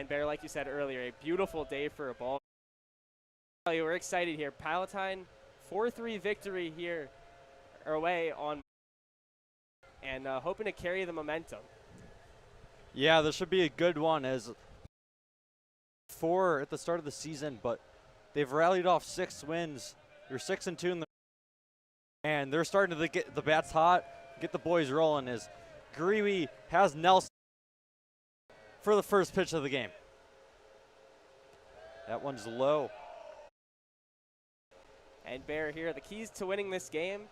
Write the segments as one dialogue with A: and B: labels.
A: And Bear, like you said earlier, a beautiful day for a ball. We're excited here. Palatine, 4-3 victory here away on, and hoping to carry the momentum.
B: Yeah, this should be a good one, as 4 at the start of the season, but they've rallied off 6 wins. They're 6-2 in the, and they're starting to get the bats hot, get the boys rolling, as Greeley has Nelson for the first pitch of the game. That one's low.
A: And Bear here, the keys to winning this game,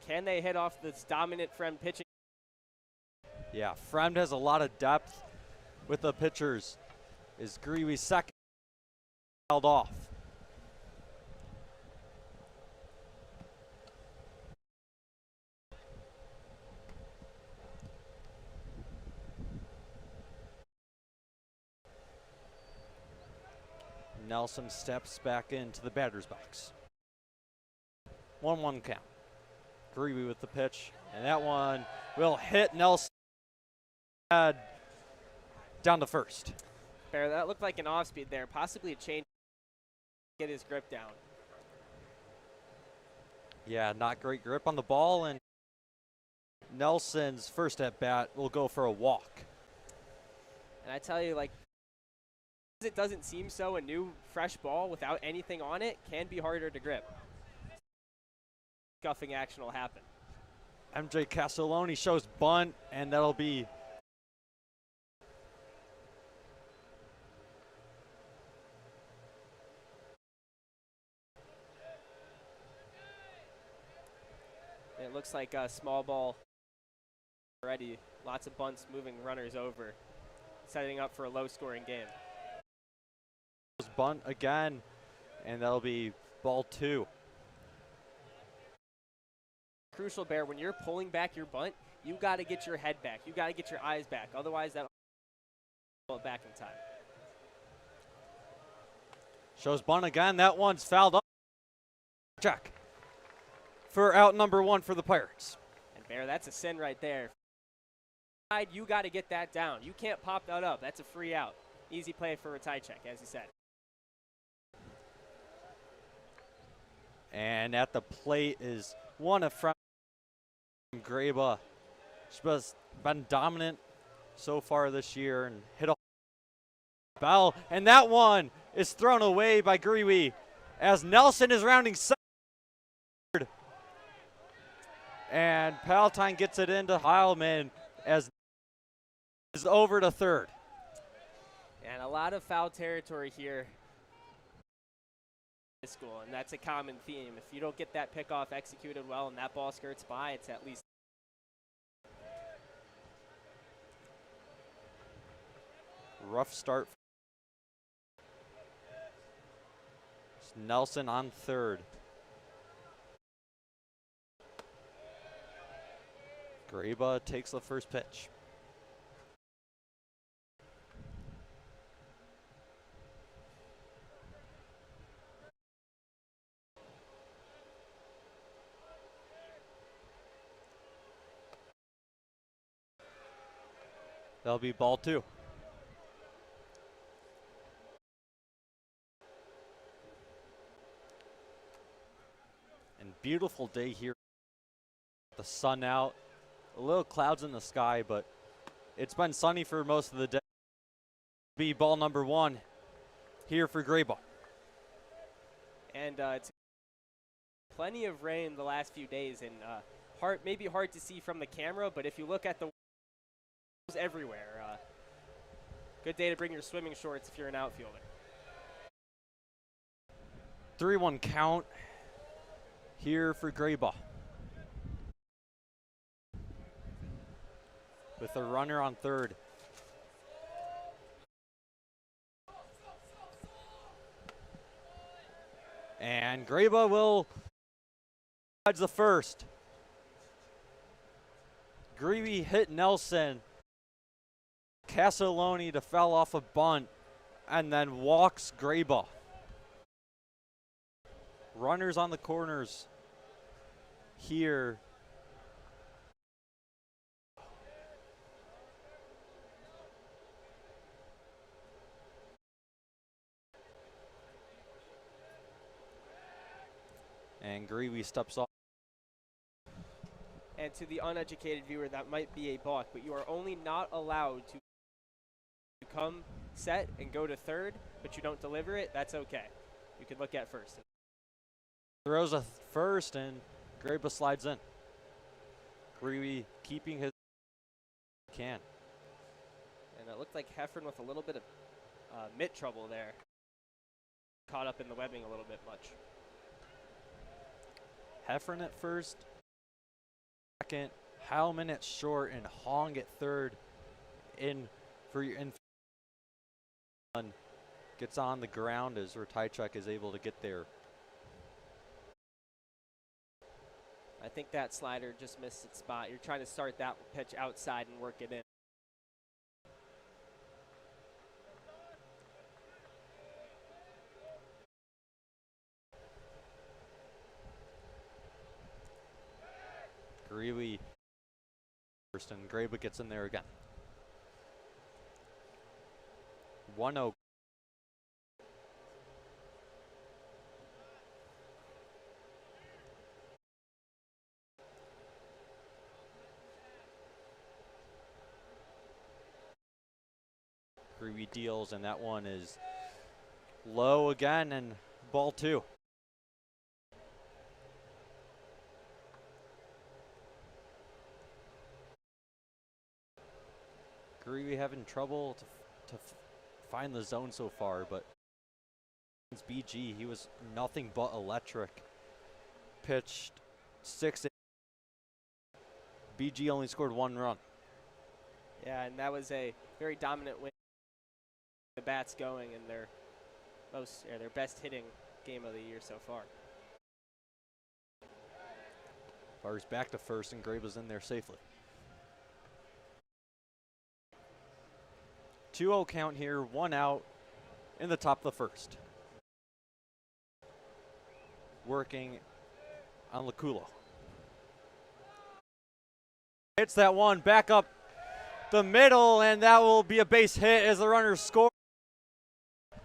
A: can they hit off this dominant Fremd pitching?
B: Yeah, Fremd has a lot of depth with the pitchers. Is Greeley second held off? Nelson steps back into the batter's box. 1-1 count. Greeley with the pitch, and that one will hit Nelson down to first.
A: Bear, that looked like an off speed there, possibly a change. Get his grip down.
B: Yeah, not great grip on the ball, and Nelson's first at bat will go for a walk.
A: And I tell you, like, it doesn't seem so, a new fresh ball without anything on it can be harder to grip. Scuffing action will happen.
B: MJ Castelloni shows bunt, and that'll be
A: it looks like a small ball already. Lots of bunts moving runners over, setting up for a low-scoring game.
B: bunt again, and that'll be ball 2.
A: Crucial, Bear, when you're pulling back your bunt, you got to get your head back. You got to get your eyes back. Otherwise, that'll pull it back in time.
B: Shows bunt again. That one's fouled up. Check for out number 1 for the Pirates.
A: And Bear, that's a sin right there. You got to get that down. You can't pop that up. That's a free out. Easy play for a tie check, as you said.
B: And at the plate is one of Graba. She's been dominant so far this year and hit a foul. And that one is thrown away by Greeley as Nelson is rounding third. And Palatine gets it into Heilman as is over to third.
A: And a lot of foul territory here in school, and that's a common theme. If you don't get that pickoff executed well and that ball skirts by, it's at least.
B: Rough start. It's Nelson on third. Graba takes the first pitch. That'll be ball 2. And beautiful day here. The sun out. A little clouds in the sky, but it's been sunny for most of the day. Be ball number 1 here for Graba.
A: And it's plenty of rain the last few days, and maybe hard to see from the camera, but if you look at the everywhere. Good day to bring your swimming shorts if you're an outfielder.
B: 3-1 count here for Graba. With a runner on third. And Graba will dodge the first. Greeley hit Nelson. Castelloni to foul off a bunt and then walks Graba. Runners on the corners here. and Greeley steps off.
A: And to the uneducated viewer, that might be a balk, but you are only not allowed to come set and go to third, but you don't deliver it. That's okay. You can look at first.
B: Throws a first, and Graba slides in. Greeley keeping his can.
A: And it looked like Heffern with a little bit of mitt trouble there. Caught up in the webbing a little bit much.
B: Heffern at first. Second, Heilman at short, and Hong at third. Gets on the ground as Ratajczak is able to get there.
A: I think that slider just missed its spot. You're trying to start that pitch outside and work it in.
B: Greeley first, and Graba gets in there again. 1-0. Greeley deals, and that one is low again, and ball 2. Greeley having trouble to find the zone so far, but since BG, he was nothing but electric. Pitched 6. BG only scored 1 run.
A: Yeah, and that was a very dominant win. The bats going in their best hitting game of the year so far.
B: Fires back to first, and Graba's in there safely. 2-0 count here, 1 out in the top of the first. Working on Laculo. Hits that one back up the middle, and that will be a base hit as the runner scores.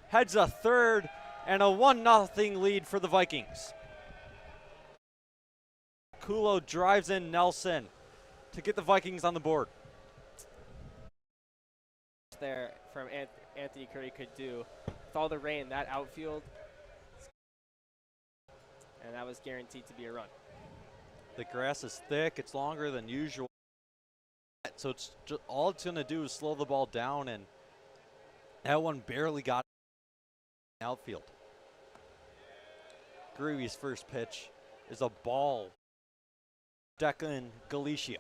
B: Heads a third, and a 1-0 lead for the Vikings. Kulo drives in Nelson to get the Vikings on the board.
A: There from Anthony Curry could do with all the rain, that outfield, and that was guaranteed to be a run.
B: The grass is thick, it's longer than usual, so it's just, all it's going to do is slow the ball down, and that one barely got outfield. Greeley's first pitch is a ball. Declan Galicio.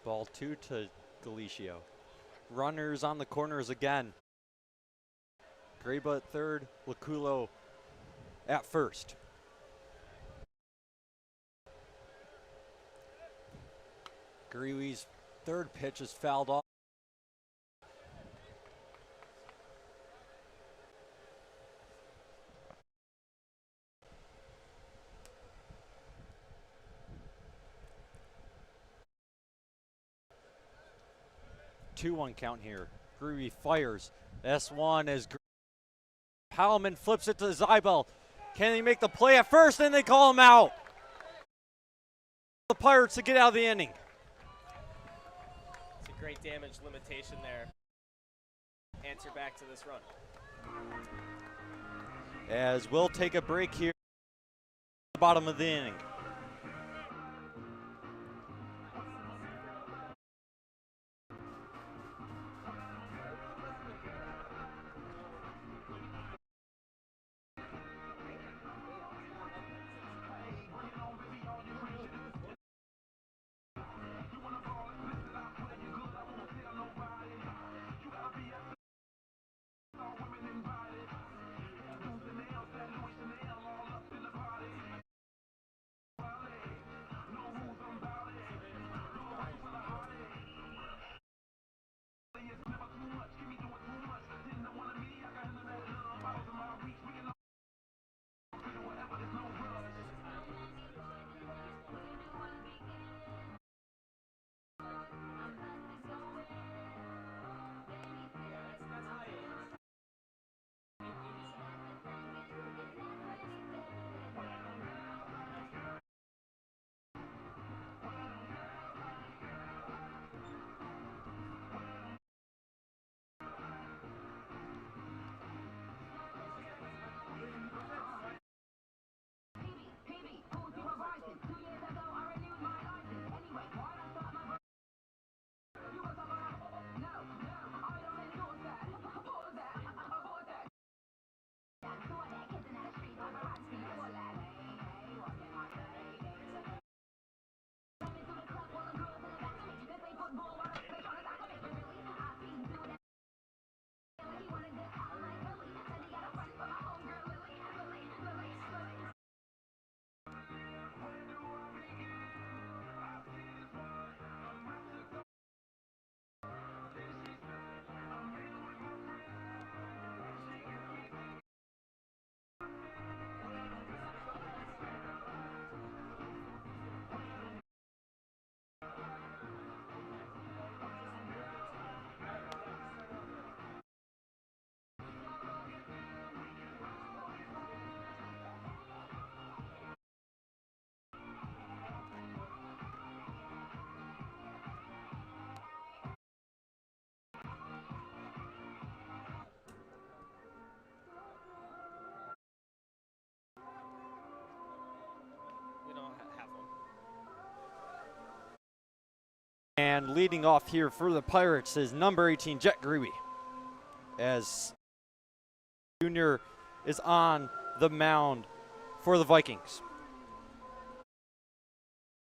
B: Ball 2 to Galicio. Runners on the corners again. Graba at third, Laculo at first. Greeley's third pitch is fouled off. Two-one count here. Greeley fires. S1 as Heilman flips it to Zybel. Can he make the play at first? And they call him out. The Pirates to get out of the inning.
A: It's a great damage limitation there. Answer back to this run.
B: As we'll take a break here at the bottom of the inning. And leading off here for the Pirates is number 18, Jet Greeby, as Junior is on the mound for the Vikings.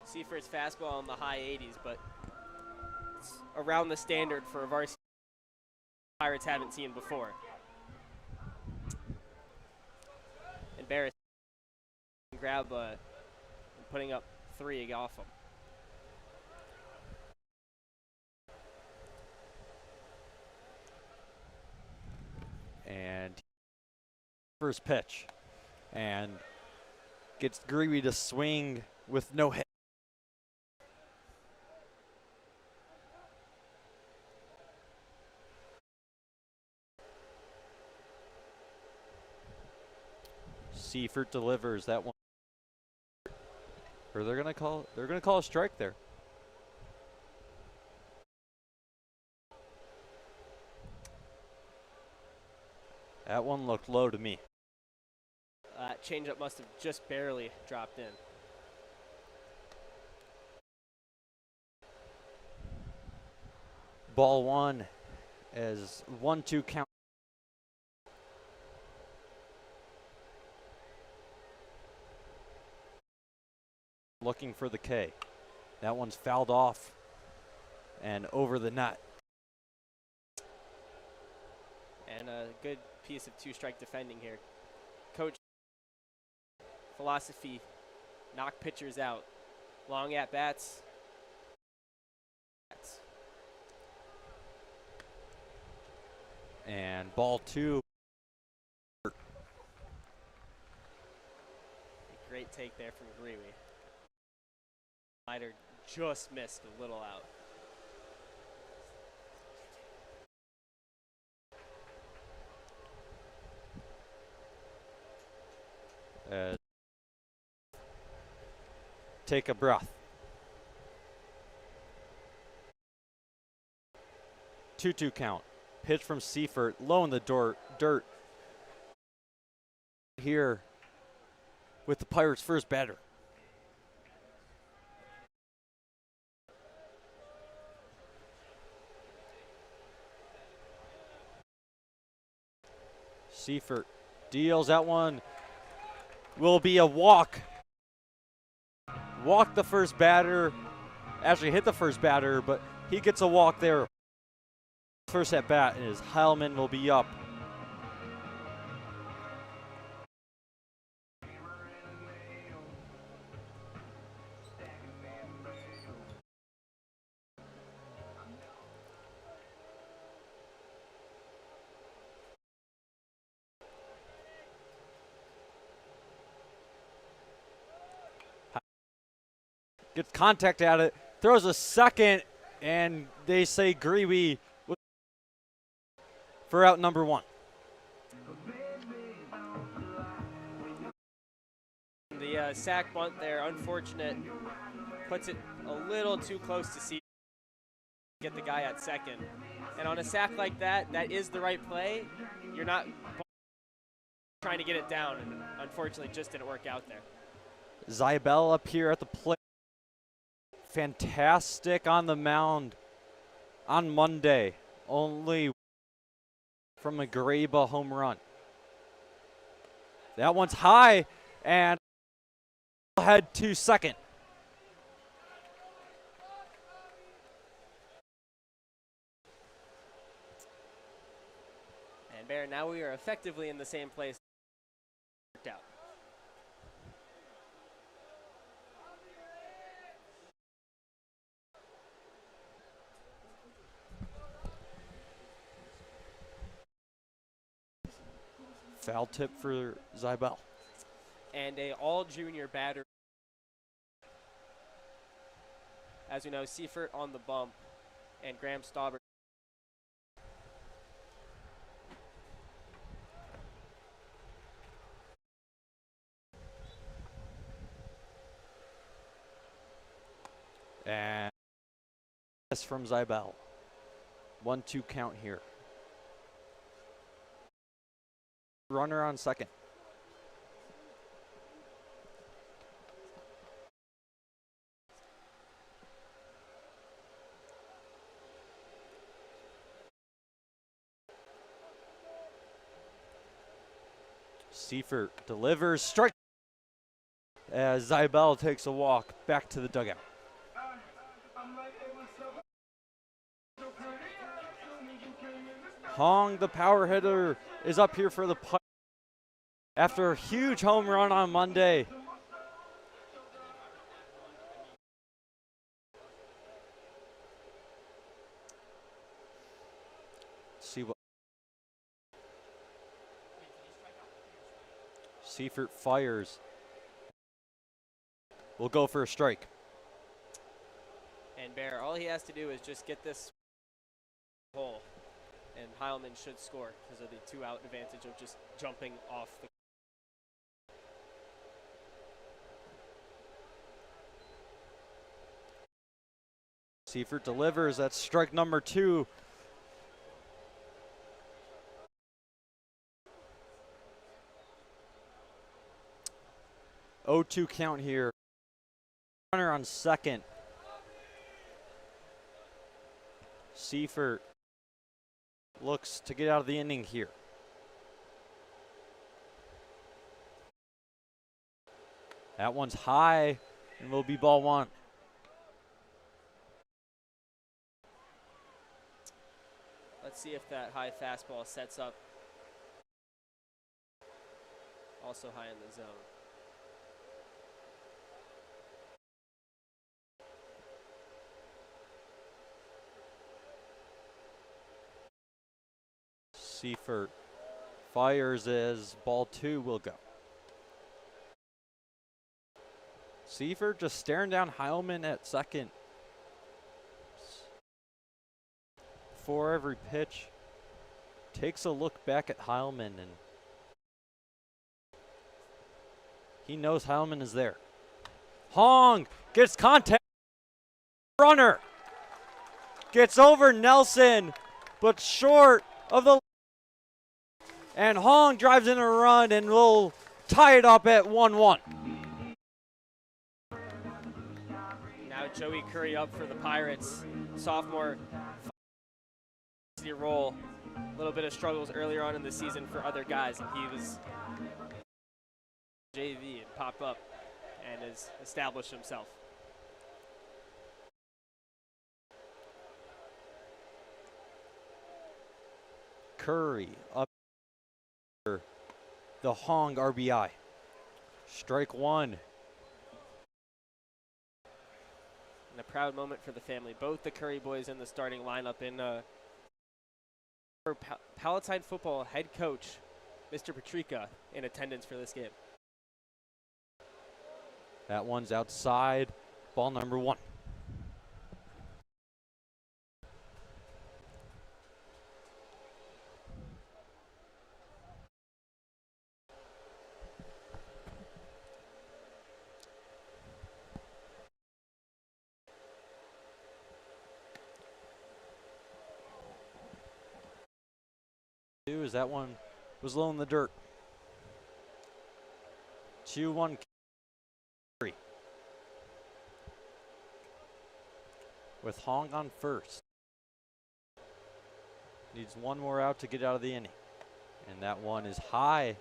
A: Seifert's fastball in the high 80s, but it's around the standard for a varsity Pirates haven't seen before. Embarrassing. Grab putting up 3 off him.
B: And first pitch, and gets Greeby to swing with no hit. Seifert delivers that one. Or they're gonna call a strike there. That one looked low to me.
A: Changeup must have just barely dropped in.
B: Ball one as 1-2 count. Looking for the K. That one's fouled off and over the net.
A: And a good piece of 2-strike defending here. Coach philosophy, knock pitchers out. Long at bats.
B: And ball 2.
A: Great take there from Greeby. Slider just missed a little out.
B: Take a breath. 2-2 count. Pitch from Seifert, low in the dirt. Here with the Pirates' first batter. Seifert deals that one. Will be a walk. Walk the first batter. Actually hit the first batter, but he gets a walk there. First at bat is Heilman will be up. Gets contact at it, throws a second, and they say Greeby for out number 1.
A: The sack bunt there, unfortunate, puts it a little too close to see get the guy at second. And on a sack like that, that is the right play. You're not trying to get it down, and unfortunately just didn't work out there.
B: Zybel up here at the plate. Fantastic on the mound on Monday. Only from a Greba home run. That one's high and head to second.
A: And Bear, now we are effectively in the same place. Worked out.
B: Foul tip for Zybel.
A: And a all-junior batter. As we know, Seifert on the bump and Graham Staubert.
B: And this from Zybel. 1-2 count here. Runner on second. Seifert delivers, strike as Zybel takes a walk back to the dugout. Hong, the power hitter, is up here for the Pirates after a huge home run on Monday. See what Seifert fires. Will go for a strike.
A: And Bear, all he has to do is just get this hole, and Heilman should score because of the 2-out advantage of just jumping off the.
B: Seifert delivers. That's strike number 2. Oh, 2 count here. Runner on second. Seifert looks to get out of the inning here. That one's high and will be ball 1.
A: Let's see if that high fastball sets up. Also high in the zone.
B: Seifert fires as ball 2 will go. Seifert just staring down Heilman at second. For every pitch, takes a look back at Heilman, and he knows Heilman is there. Hong gets contact. Runner gets over Nelson, but short of the. And Hong drives in a run and will tie it up at 1-1.
A: Now Joey Curry up for the Pirates. Sophomore role. A little bit of struggles earlier on in the season for other guys, and he was JV and popped up and has established himself.
B: Curry up the Hong RBI. Strike 1.
A: And a proud moment for the family. Both the Curry boys in the starting lineup in for Palatine football head coach, Mr. Patrica, in attendance for this game.
B: That one's outside. Ball number 1. As that one was low in the dirt. 2-1 carry. With Hong on first. Needs one more out to get out of the inning. And that one is high.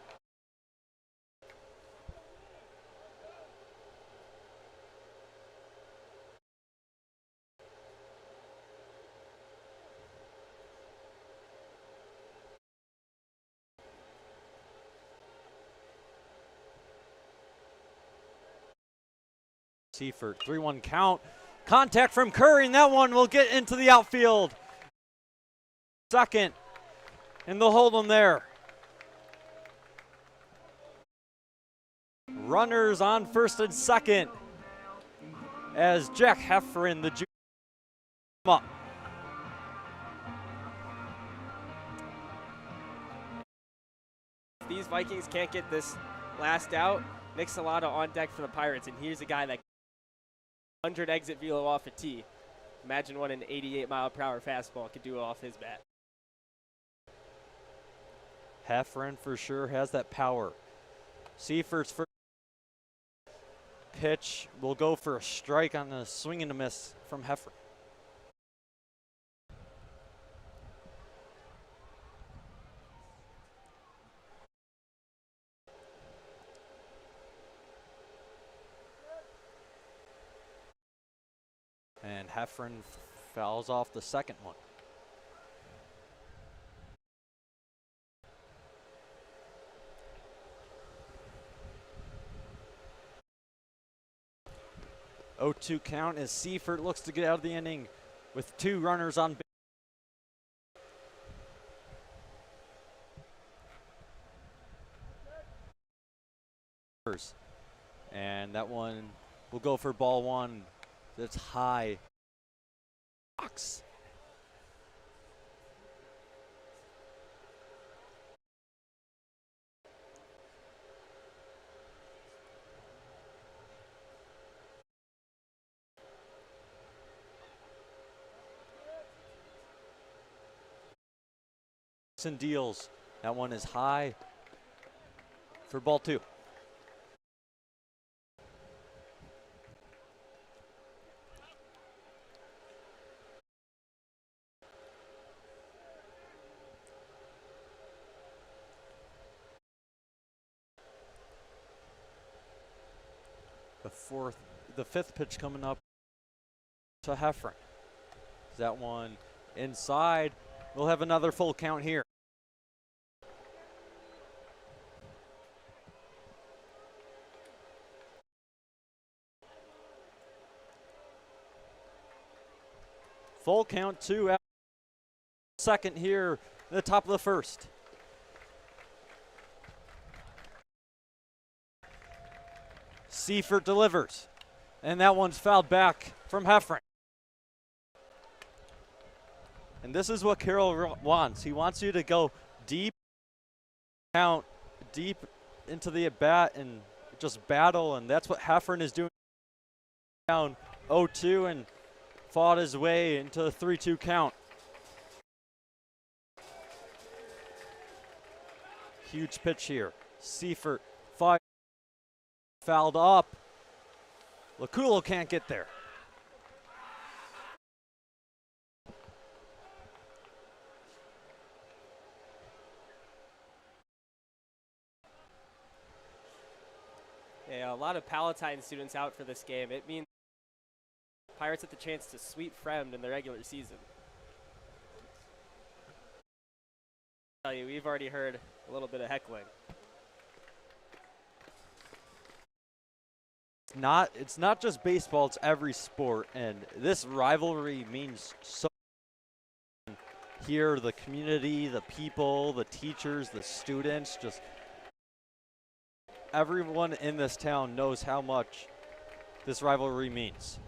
B: Seifert, 3-1 count. Contact from Curry, and that one will get into the outfield. Second, and they'll hold him there. Runners on first and second as Jack Heffron, the junior, up.
A: If these Vikings can't get this last out, Nick Salata on deck for the Pirates, and here's a guy that 100 exit velo off a tee. Imagine what an 88-mile-per-hour fastball could do off his bat.
B: Heffron for sure has that power. Seifert's first pitch will go for a strike on a swing and a miss from Heffron. And Heffron fouls off the second one. Oh, 2 count as Seifert looks to get out of the inning with 2 runners on base. And that one will go for ball 1. That's high. Box. Deals. That one is high for ball 2. The fifth pitch coming up to Heffron. That one inside. We'll have another full count here. Full count 2 second here at the top of the first. Seifert delivers, and that one's fouled back from Heffron. And this is what Carroll wants. He wants you to go deep, count deep into the at-bat and just battle, and that's what Heffron is doing. Down 0-2 and fought his way into the 3-2 count. Huge pitch here. Seifert fouled up. Laculo can't get there.
A: Yeah, a lot of Palatine students out for this game. It means Pirates have the chance to sweep Fremd in the regular season. I'll tell you, we've already heard a little bit of heckling.
B: It's not just baseball, it's every sport, and this rivalry means so much. Here, the community, the people, the teachers, the students, just everyone in this town knows how much this rivalry means.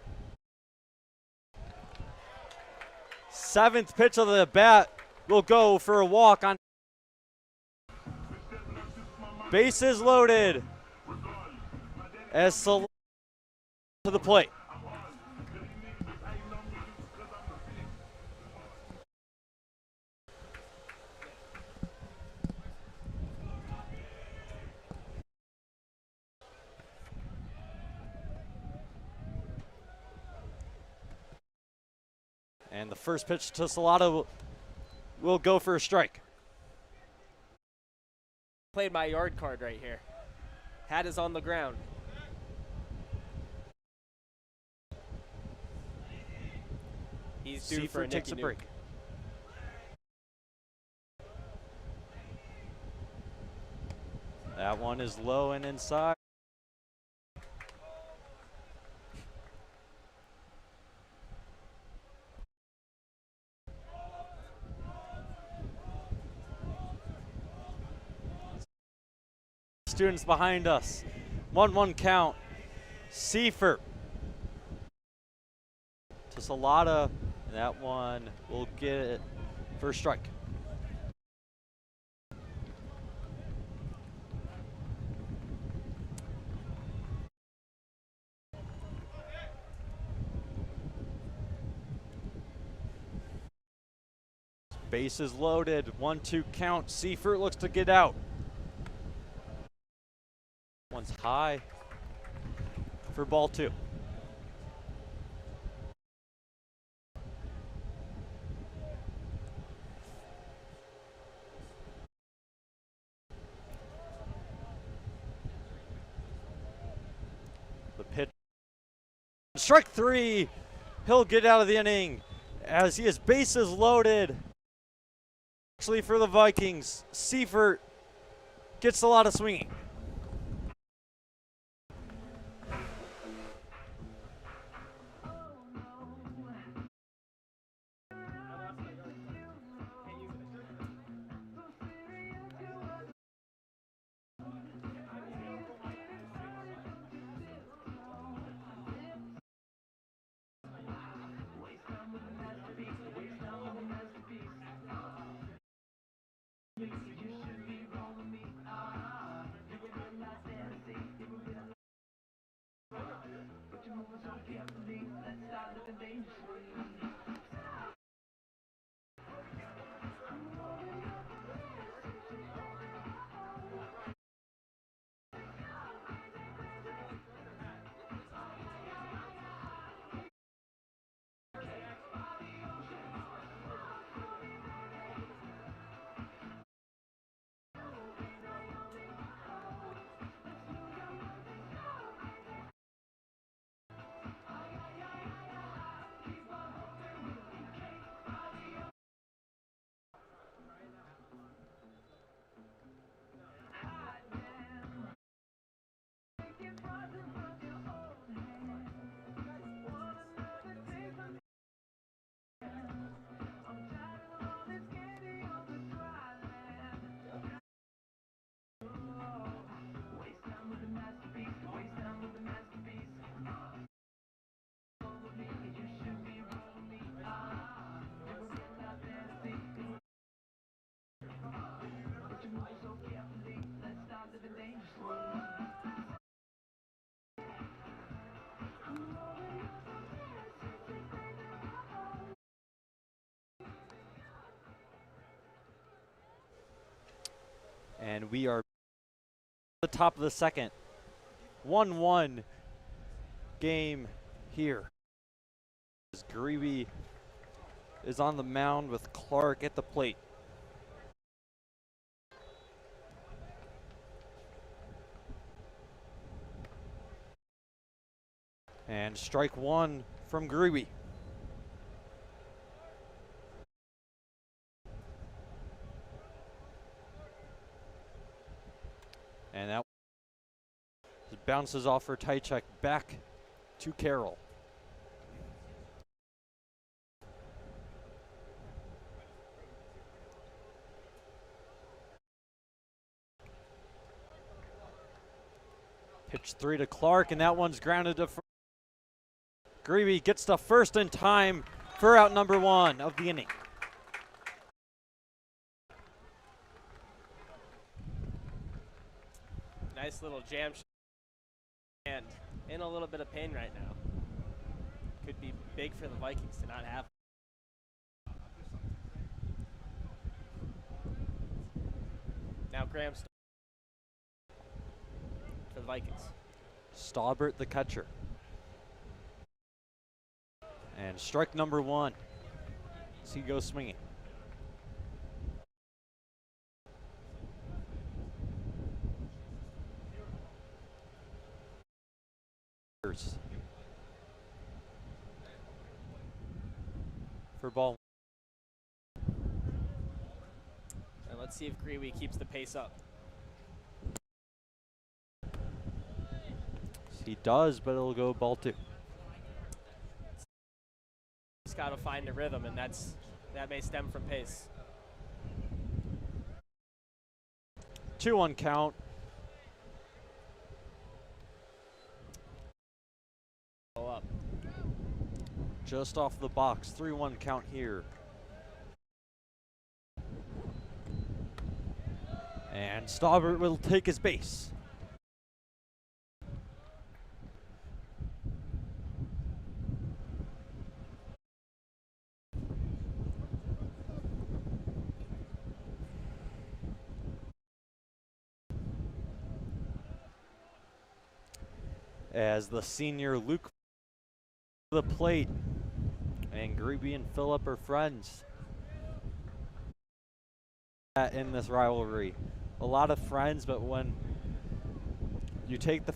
B: 7th pitch of the bat will go for a walk on. Bases loaded as Sol to the plate. And the first pitch to Salata will go for a strike.
A: Played my yard card right here. Hat is on the ground. He's due for a
B: takes a break. That one is low and inside. Students behind us. 1-1 count. Seifert to Salata. That one will get it for a strike. Bases loaded. 1-2 count. Seifert looks to get out. One's high for ball 2. The pitch. Strike 3 He'll get out of the inning as he has bases loaded. Actually, for the Vikings, Seifert gets a lot of swinging. And we are at the top of the second. 1-1 game here. As Greeby is on the mound with Clark at the plate. And strike one from Greeby. And that bounces off for Tychek back to Carroll. Pitch 3 to Clark, and that one's grounded to first. Greeby gets to first in time for out number 1 of the inning.
A: Nice little jam shot, and in a little bit of pain right now. Could be big for the Vikings to not have. Now Graham for the Vikings.
B: Staubert the catcher. And strike number 1 as he goes swinging. For ball.
A: And let's see if Greeby keeps the pace up.
B: He does, but it'll go ball 2.
A: He's got to find the rhythm, and that may stem from pace.
B: 2-1 count.
A: Up.
B: Just off the box, 3-1 count here. And Staubert will take his base. As the senior Luke the plate, and Greeby and Phillip are friends in this rivalry. A lot of friends, but when you take the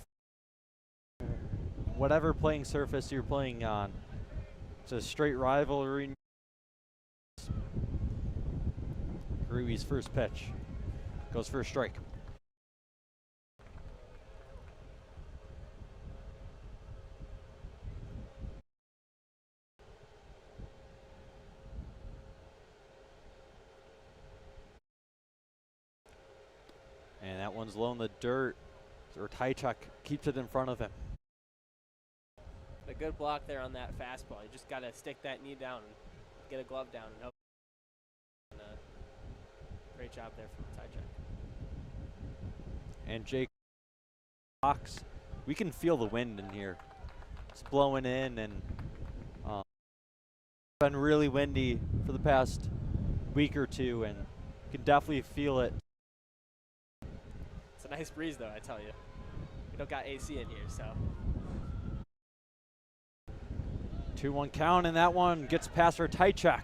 B: whatever playing surface you're playing on, It's a straight rivalry. Gruey's first pitch goes for a strike. And that one's low in the dirt. Or Tychuk keeps it in front of him.
A: A good block there on that fastball. You just got to stick that knee down and get a glove down. And great job there from Tychuk.
B: And Jake Fox, we can feel the wind in here. It's blowing in, and it's been really windy for the past week or two, and you can definitely feel it.
A: It's a nice breeze, though, I tell you. We don't got AC in here, so.
B: 2-1 count, and that one gets past for Tychuk.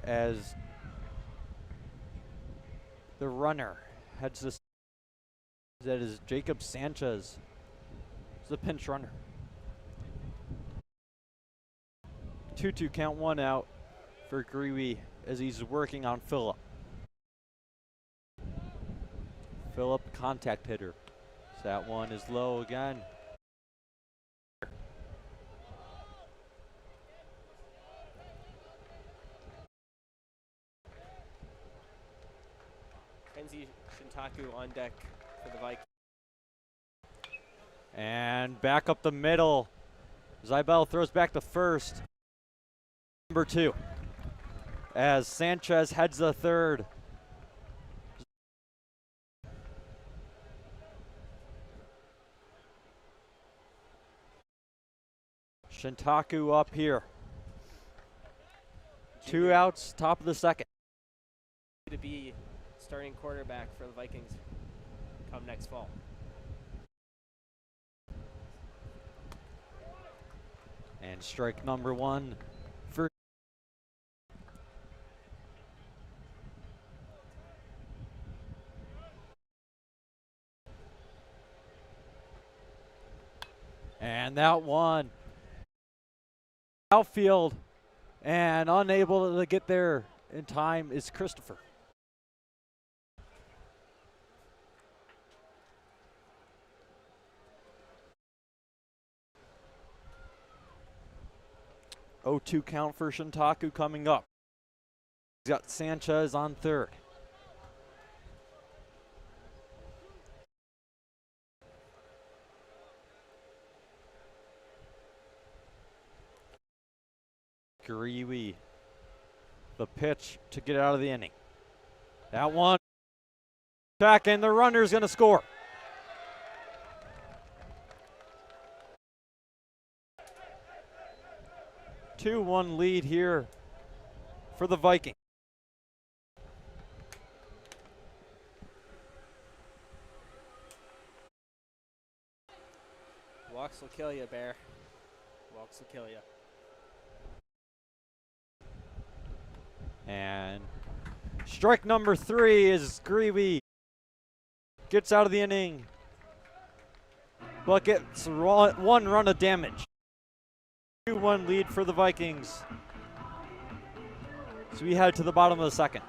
B: As the runner heads this, that is Jacob Sanchez. He's the pinch runner. 2-2 count, 1 out for Gruey as he's working on Phillip. Phillip, contact hitter. So that one is low again.
A: Kenzie Shintaku on deck for the Vikings.
B: And back up the middle. Zybel throws back to first. Number 2. As Sanchez heads the third. Shintaku up here. 2 outs, top of the second.
A: To be starting quarterback for the Vikings come next fall.
B: And strike number 1 for and that one outfield, and unable to get there in time is Christopher. Oh, 2 count for Shintaku coming up. He's got Sanchez on third. Gruey, the pitch to get out of the inning. That one back, and the runner's going to score. A 2-1 lead here for the Vikings.
A: Walks will kill you, Bear. Walks will kill you.
B: And strike number 3 is Gruey. Gets out of the inning, but gets 1 run of damage. 2-1 lead for the Vikings. So we head to the bottom of the second.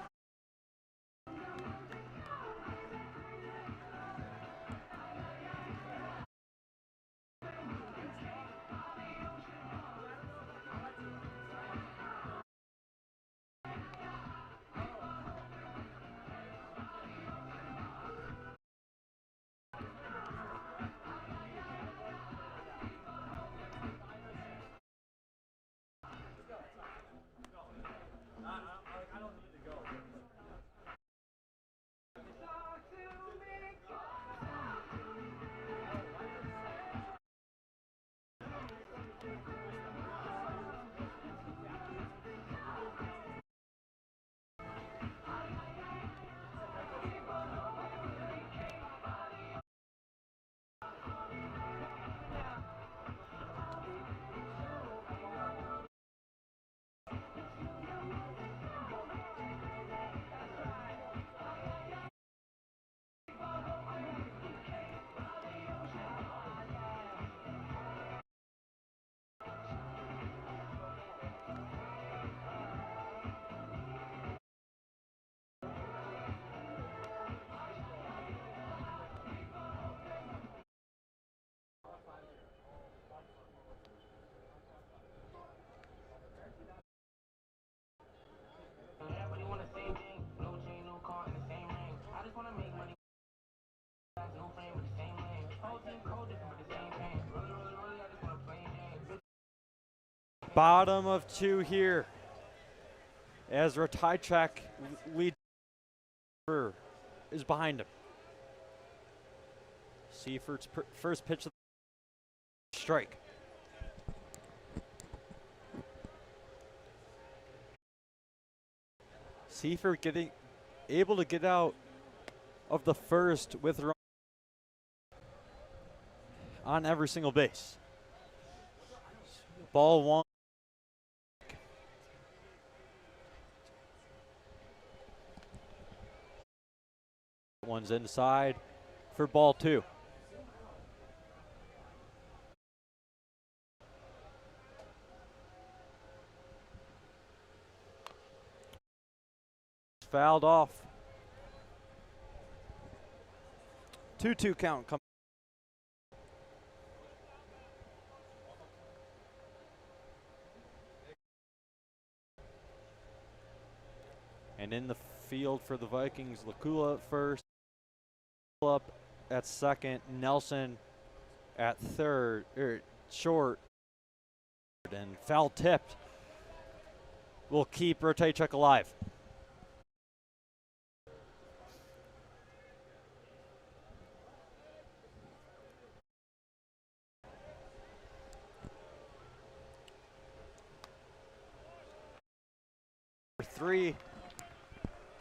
B: Bottom of 2 here as Ratajczak lead is behind him. Seifert's first pitch of the strike. Seifert able to get out of the first with run on every single base. Ball 1. One's inside for ball 2. Fouled off. 2-2 count. And in the field for the Vikings, Lakula at first, up at second, Nelson at third, short, and foul tipped will keep Ratajczak alive. Three.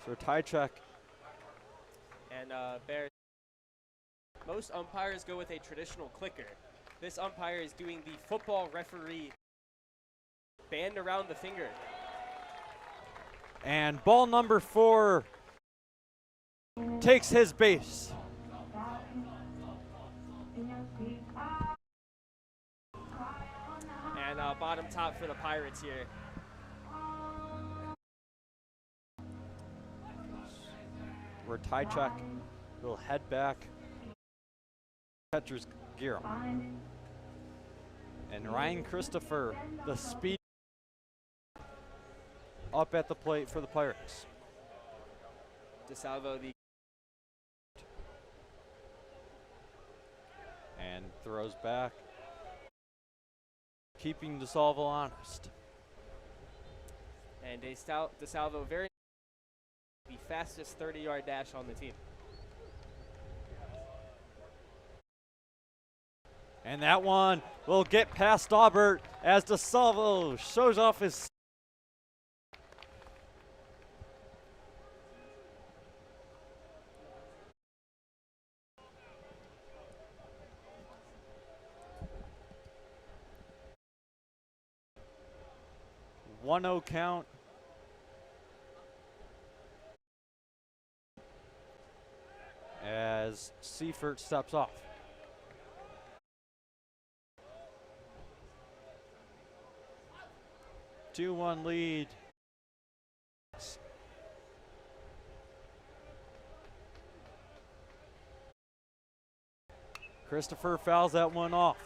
B: So Ratajczak.
A: And Bear, most umpires go with a traditional clicker. This umpire is doing the football referee band around the finger.
B: And ball number 4 takes his base.
A: And bottom top for the Pirates here.
B: Ratajczak will head back. Catcher's gear. And Ryan Christopher, the speed up at the plate for the Pirates.
A: DeSalvo the
B: and throws back, keeping DeSalvo honest.
A: And DeSalvo very the fastest 30-yard dash on the team.
B: And that one will get past Aubert as DeSalvo shows off his. One-0 count. As Seifert steps off. Two 2-1 lead. Christopher fouls that one off.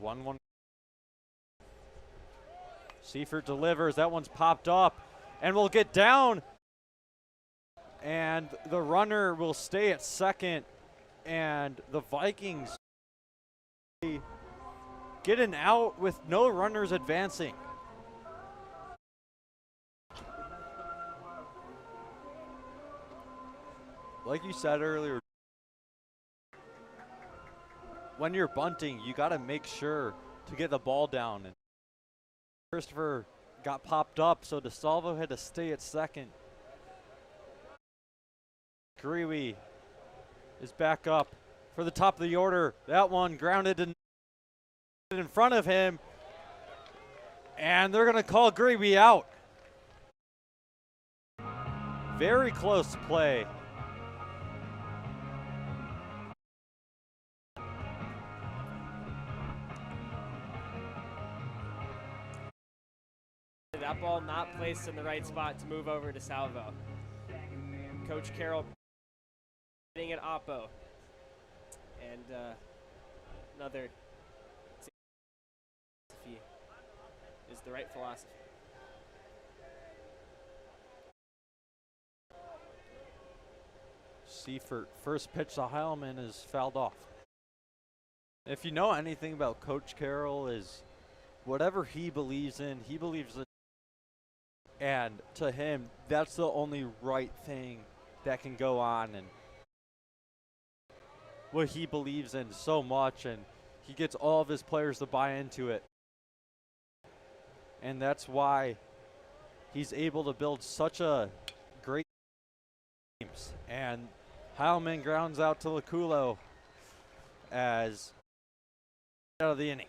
B: One. Seifert delivers. That one's popped up and will get down. And the runner will stay at second. And the Vikings get an out with no runners advancing. Like you said earlier, when you're bunting, you got to make sure to get the ball down. And Christopher got popped up, so DeSalvo had to stay at second. Grewe is back up for the top of the order. That one grounded in front of him, and they're going to call Grewe out. Very close play.
A: That ball not placed in the right spot to move over to Salvo. Coach Carroll hitting at Oppo. and another philosophy is the right philosophy.
B: Seifert, first pitch to Heilman is fouled off. If you know anything about Coach Carroll, is whatever he believes in, he believes in. And to him, that's the only right thing that can go on, and what he believes in so much, and he gets all of his players to buy into it. And that's why he's able to build such a great team. And Heilman grounds out to Laculo as out of the inning.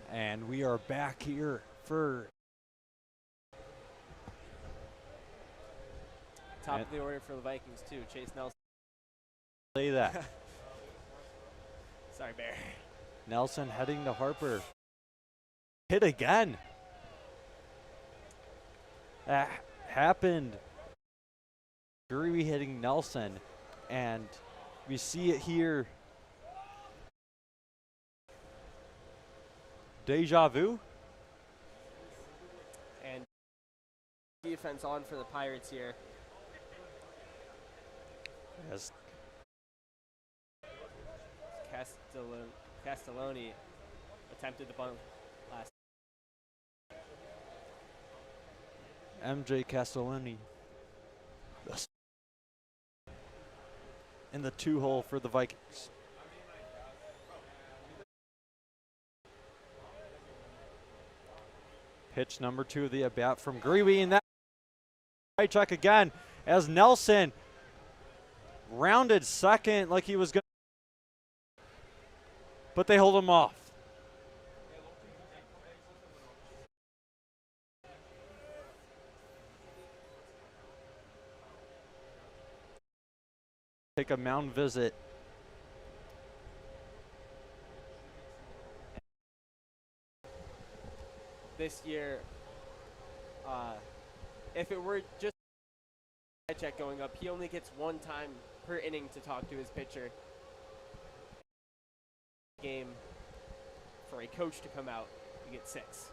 B: And we are back here for
A: top of the order for the Vikings too. Chase Nelson.
B: Say that.
A: Sorry, Bear.
B: Nelson heading to Harper. Hit again. That happened. Greeley hitting Nelson, and we see it here. Deja vu.
A: And defense on for the Pirates here.
B: Yes.
A: Castelloni attempted the bunt last.
B: MJ Castellani. In the 2-hole for the Vikings. Pitch number 2 of the at-bat from Greeley, and that right check again as Nelson rounded second like he was going, but they hold him off. Take a mound visit.
A: This year, if it were just a check going up, he only gets 1 time per inning to talk to his pitcher. Game for a coach to come out, you get 6.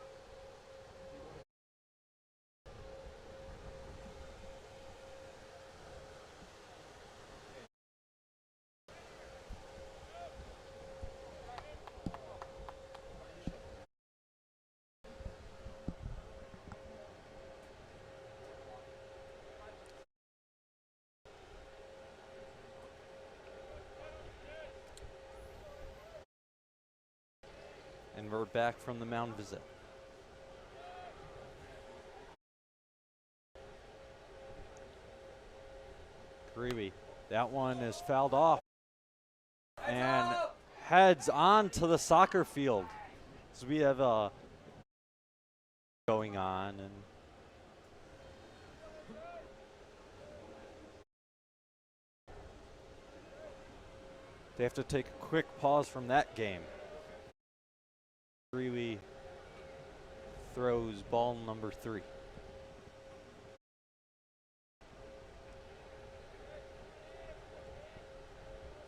B: And we're back from the mound visit. Greeby, that one is fouled off and heads on to the soccer field. So we have a going on, and they have to take a quick pause from that game. Greeby throws ball number 3.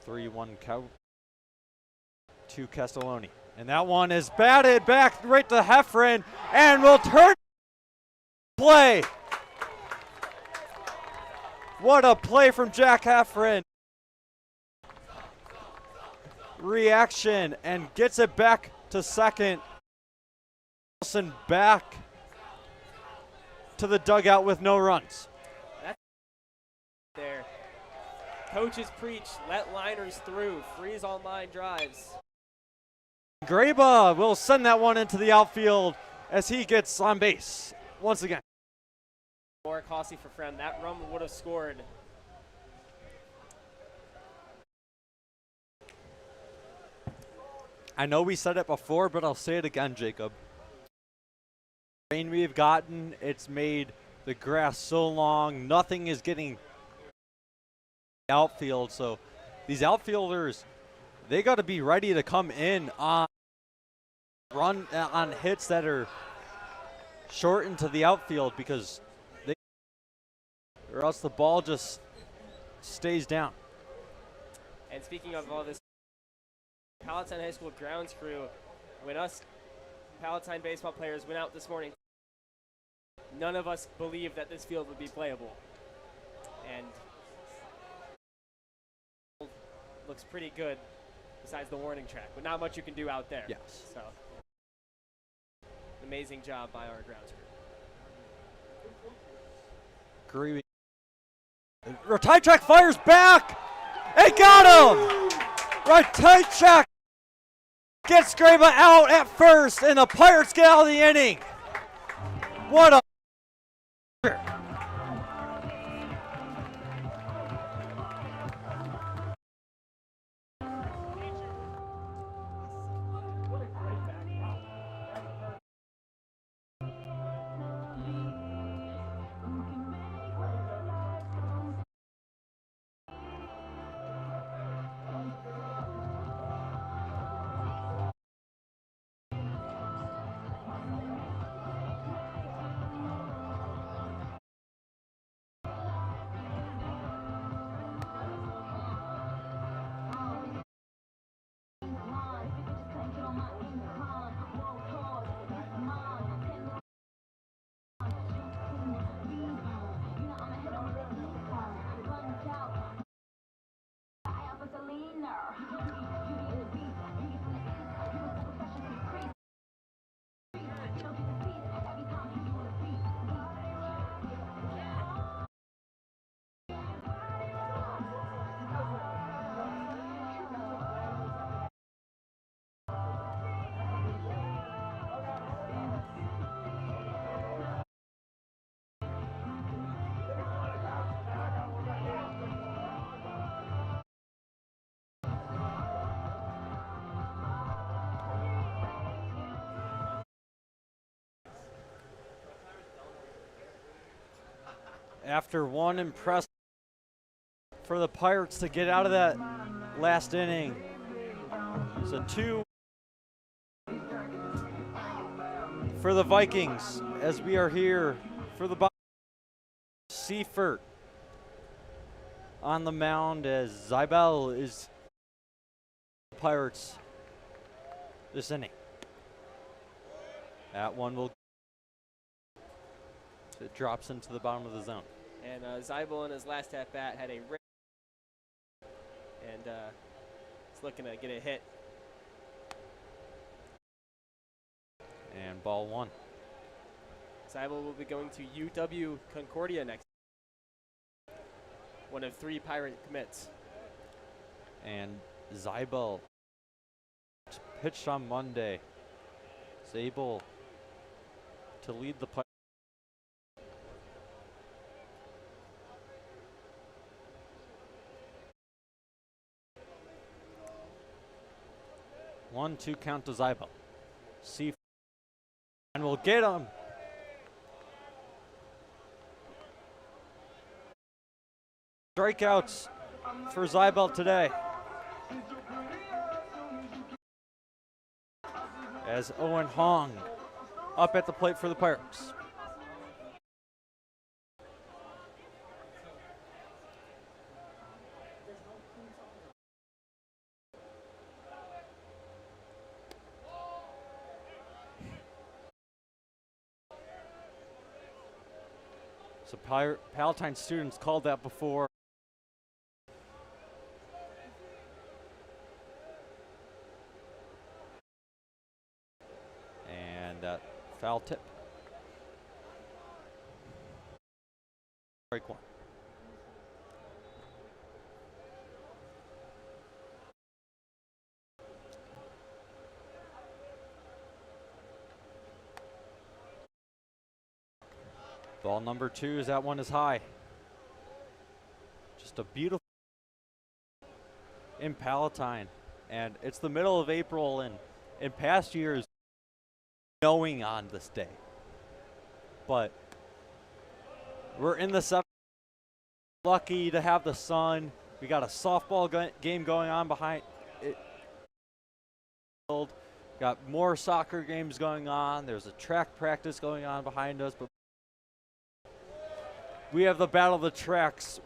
B: 3-1 count to Castelloni. And that one is batted back right to Heffron and will turn play. What a play from Jack Heffron. Reaction and gets it back to second. Wilson back to the dugout with no runs.
A: There. Coaches preach, let liners through, freeze on line drives.
B: Graba will send that one into the outfield as he gets on base once again.
A: More costly for Fremd. That run would have scored.
B: I know we said it before, but I'll say it again, Jacob. The rain we've gotten, it's made the grass so long, nothing is getting outfield, so these outfielders, they got to be ready to come in on run on hits that are short into the outfield, because they, or else the ball just stays down.
A: And speaking of all this, Palatine High School grounds crew, when us Palatine baseball players went out this morning, none of us believed that this field would be playable. And looks pretty good besides the warning track, but not much you can do out there.
B: Yes.
A: So, amazing job by our grounds crew.
B: Greeby. Ratajczak fires back and got him! Ratajczak gets Graba out at first, and the Pirates get out of the inning. What a after one impressive for the Pirates to get out of that last inning. So 2 for the Vikings as we are here for the Seifert on the mound as Zybel is Pirates this inning. That one will, it drops into the bottom of the zone.
A: And Zybel in his last at bat had a rip, and he's looking to get a hit.
B: And ball 1.
A: Zybel will be going to UW Concordia next. One of 3 Pirate commits.
B: And Zybel pitched on Monday is able to lead the play. One, two count to Zybel. See, and we'll get him. Strikeouts for Zybel today. As Owen Hong up at the plate for the Pirates. So Palatine students called that before. And foul tip. Strike one. Ball number 2, that one is high. Just a beautiful in Palatine. And it's the middle of April, and in past years, snowing on this day. But we're in the 7th. Lucky to have the sun. We got a softball game going on behind it. Got more soccer games going on. There's a track practice going on behind us. But we have the battle of the tracks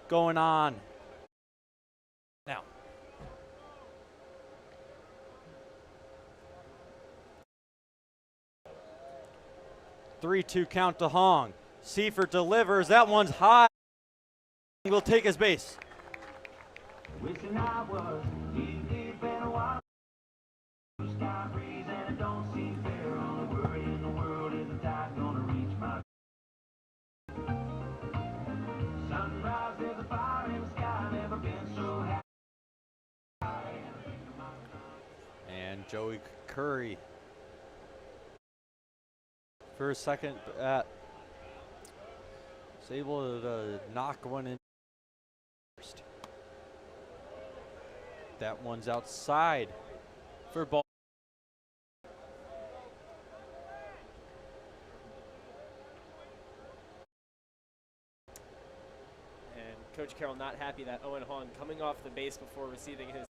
B: going on now. Three-two count to Hong. Seifert delivers. That one's high. Will take his base. Wishing I was deep in a water. Sky breeze and it don't seem fair. Only worry in the world is the tide gonna reach my. Sunrise, there's a fire in the sky. Never been so happy. And Joey Curry for a second at is able to knock one in. That one's outside for ball.
A: And Coach Carroll not happy that Owen Hong coming off the base before receiving his.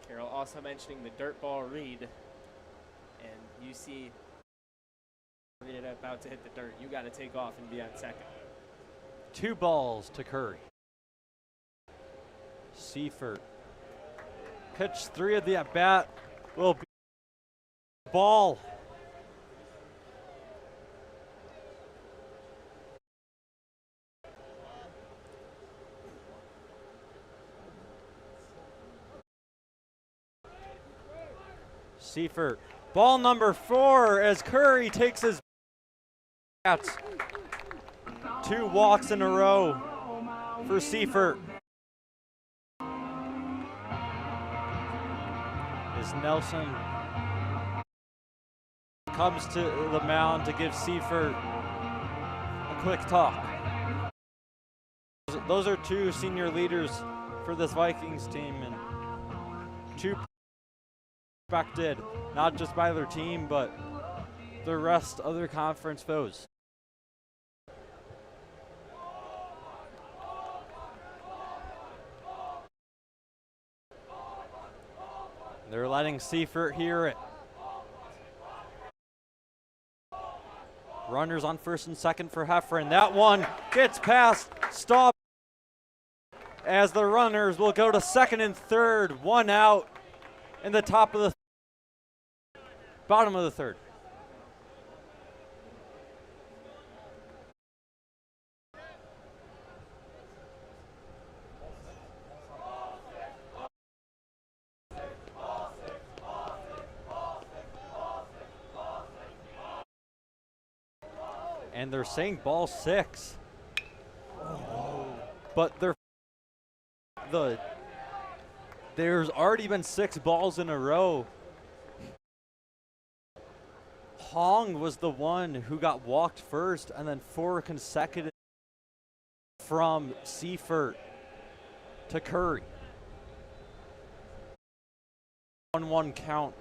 A: Carroll also mentioning the dirt ball read, and you see read it about to hit the dirt. You got to take off and be on second.
B: 2 balls to Curry. Seifert. Pitch 3 of the at bat will be ball. Seifert. Ball number 4 as Curry takes his bats. 2 walks in a row for Seifert. As Nelson comes to the mound to give Seifert a quick talk. Those are 2 senior leaders for this Vikings team, and 2 respected, not just by their team, but the rest of their conference foes. They're letting Seifert hear it. Runners on first and second for Heffron. That one gets past, stop, as the runners will go to second and third, 1 out in the top of the bottom of the third. and they're saying ball 6. But there's already been 6 balls in a row. Hong was the one who got walked first, and then 4 consecutive from Seifert to Curry. 1-1 count.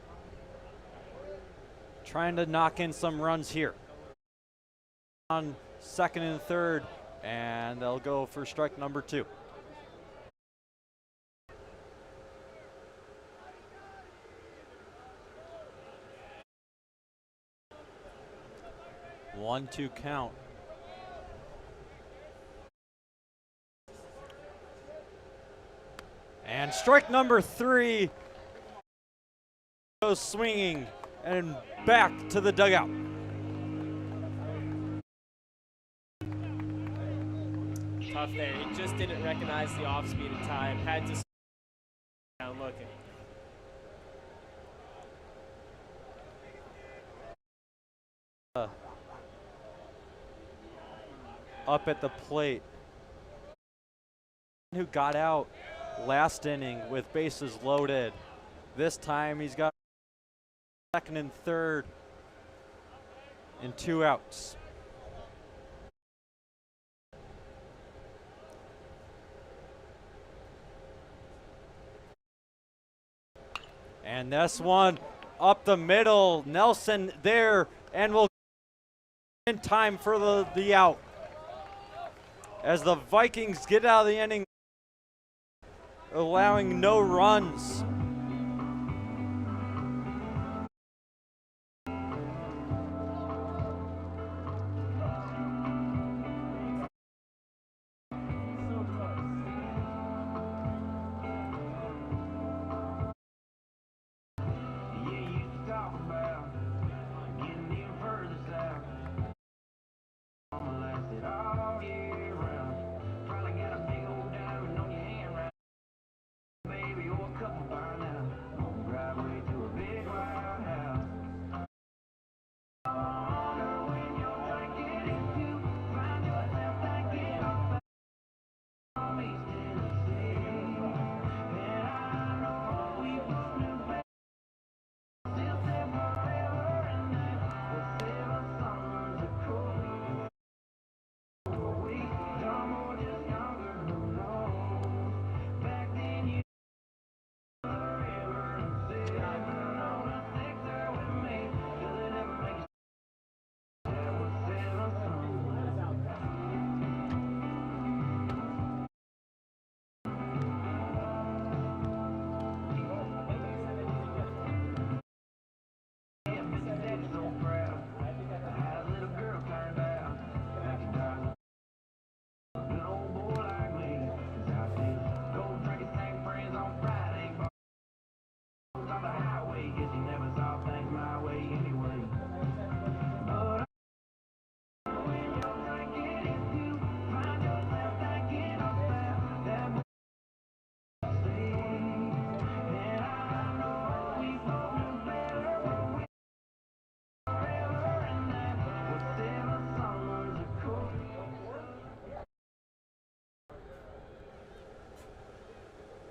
B: Trying to knock in some runs here. On second and third, and they'll go for strike number 2. One, 2 count. And strike number 3 goes swinging and back to the dugout.
A: Tough there. He just didn't recognize the off speed in time. Had to down looking.
B: Up at the plate, who got out last inning with bases loaded. This time he's got second and third and 2 outs. And this one up the middle, Nelson there, and will in time for the out. As the Vikings get out of the inning, allowing no runs.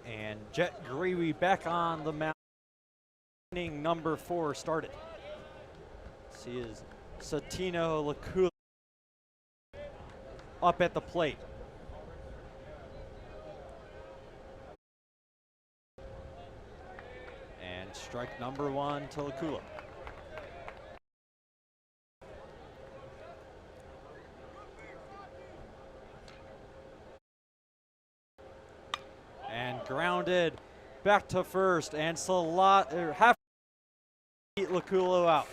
B: And Jet Greavy back on the mound. Inning number 4 started. See is Satino Lacula up at the plate. And strike number 1 to Lacula. And grounded back to first, and half Lacula out.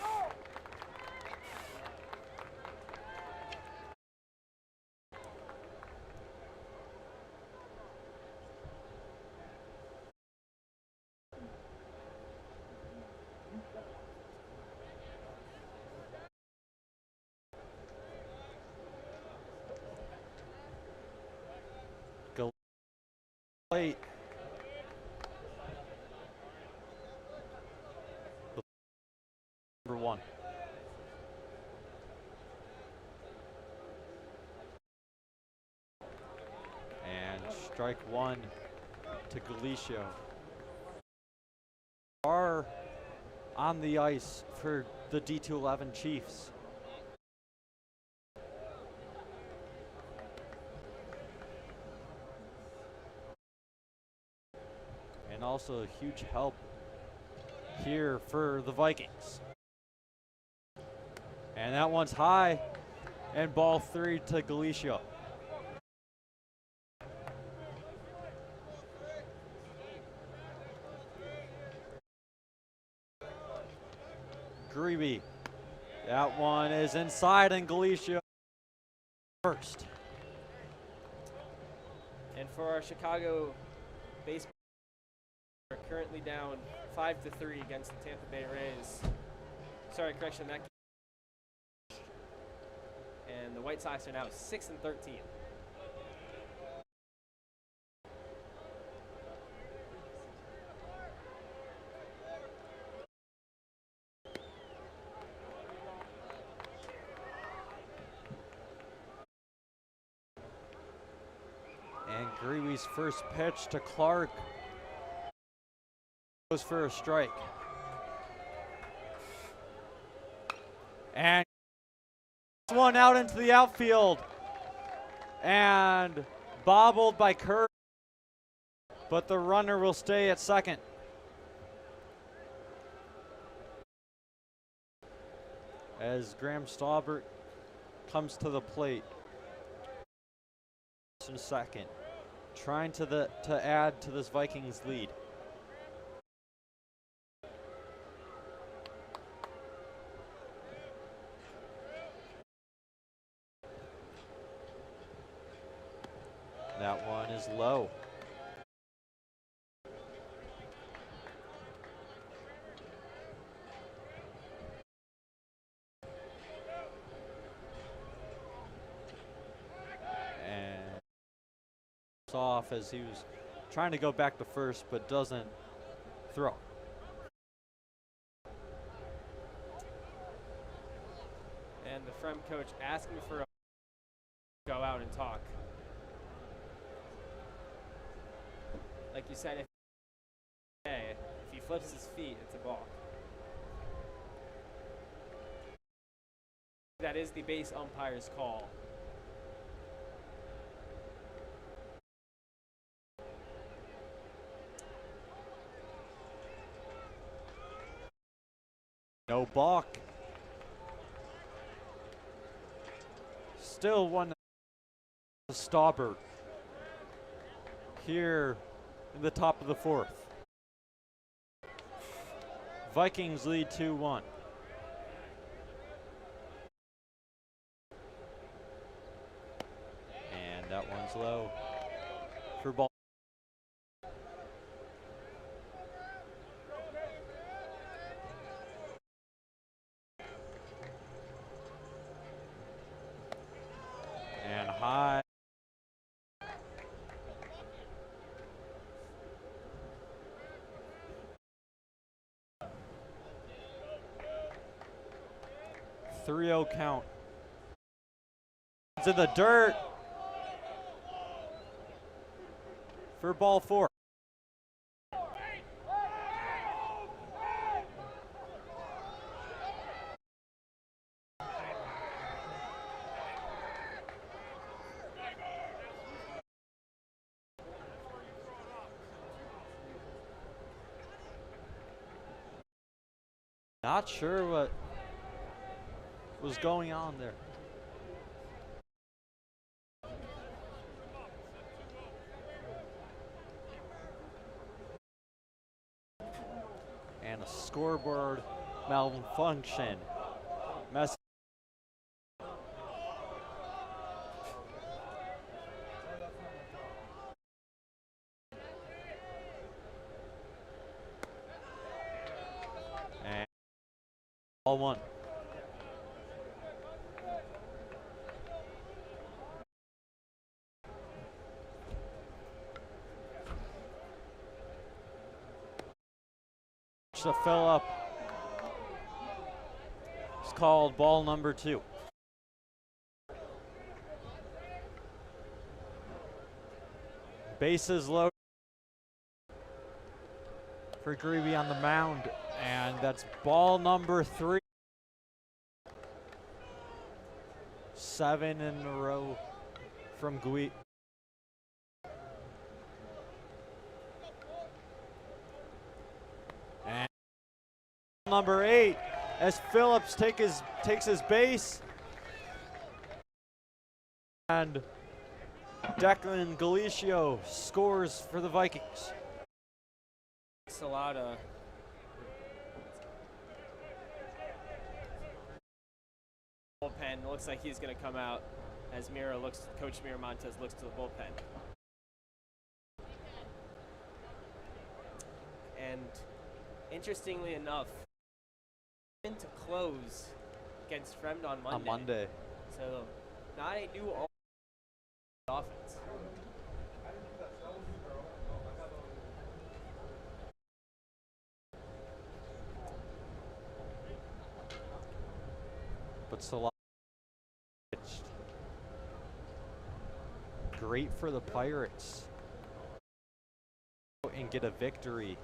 B: Go late. Number 1. Strike one to Galicio. Are on the ice for the D211 Chiefs. And also a huge help here for the Vikings. And that one's high, and ball three to Galicio. Greeby. That one is inside, and Galicio first.
A: And for our Chicago baseball, we're currently down 5-3 against the Tampa Bay Rays. Sorry, correction, that. And the White Sox are now 6-13.
B: And Greavy's first pitch to Clark goes for a strike. And one out into the outfield. And bobbled by Kerr. But the runner will stay at second. As Graham Staubert comes to the plate. In second, trying to add to this Vikings lead. That one is low. Off as he was trying to go back to first, but doesn't throw.
A: And the Fremd coach asking for a go out and talk. Like you said, if he flips his feet, it's a ball. That is the base umpire's call.
B: No balk. Still one to Staubert here in the top of the fourth. Vikings lead 2-1. And that one's low for ball. High. .30 count. It's in the dirt for ball four. Not sure what was going on there. And a scoreboard malfunction. Ball one. To fill up. It's called ball number two. Bases loaded for Greavy on the mound, and that's ball number 3. 7 in a row from Greavy. And number 8 as Phillips takes his base. And Declan Galicio scores for the Vikings.
A: Salada. Bullpen looks like he's going to come out as Coach Miramontes looks to the bullpen. And interestingly enough, to close against Fremd on Monday. So not a new offense.
B: But Salada great for the Pirates and get a victory.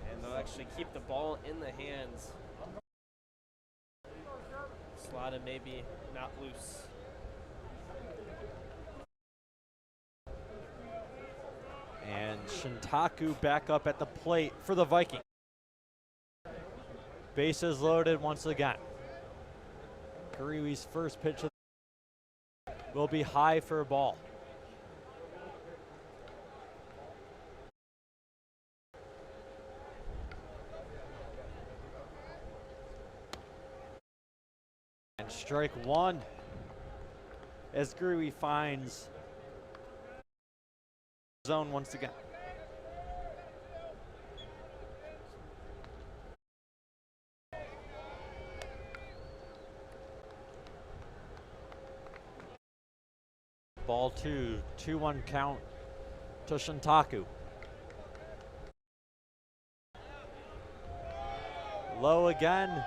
A: And they'll actually keep the ball in the hands. Slada maybe not loose.
B: And Shintaku back up at the plate for the Vikings. Bases loaded once again. Greavy's first pitch will be high for a ball. And strike 1 as Greavy finds zone once again. Ball 2, 2-1 count to Shintaku. Low again,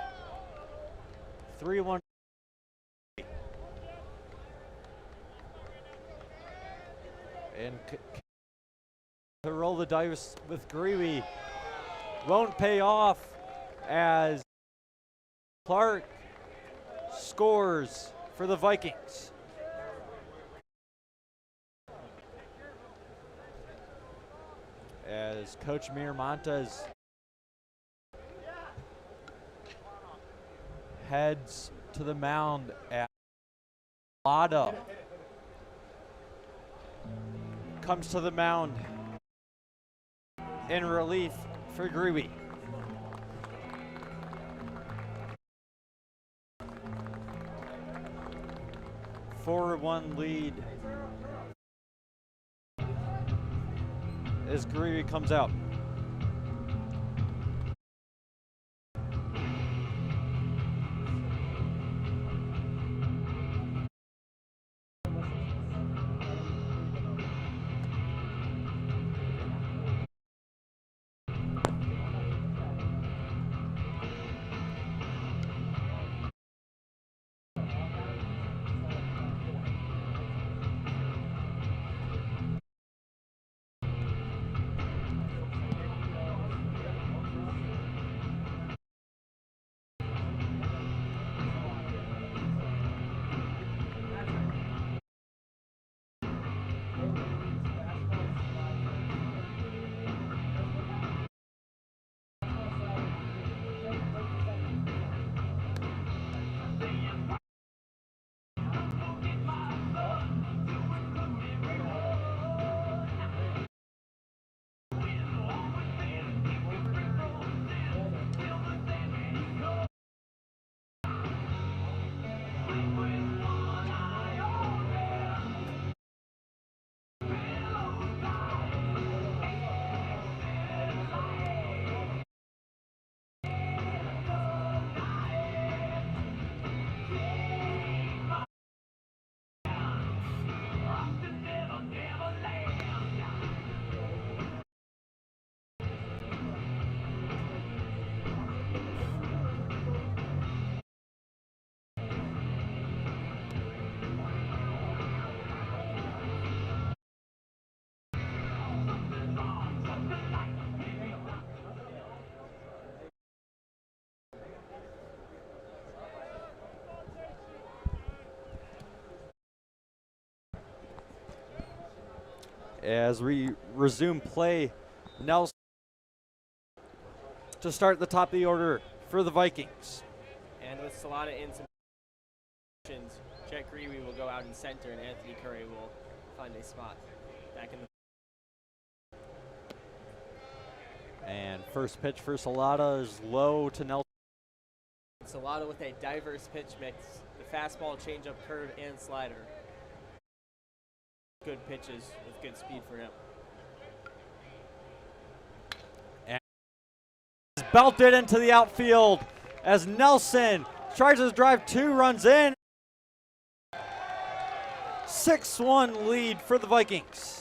B: 3-1. And to roll the dice with Greavy won't pay off as Clark scores for the Vikings. As Coach Miramontes heads to the mound at Lada. Comes to the mound in relief for Greavy. Four-1 lead as Greavy comes out. as we resume play. Nelson to start the top of the order for the Vikings.
A: And with Solana in some positions, Chet Greavy will go out in center, and Anthony Curry will find a spot back in the.
B: And first pitch for Solana is low to Nelson.
A: Solana with a diverse pitch mix, the fastball, changeup, curve, and slider. Good pitches with good speed for him.
B: And he's belted into the outfield as Nelson tries to drive 2 runs in. 6-1 lead for the Vikings.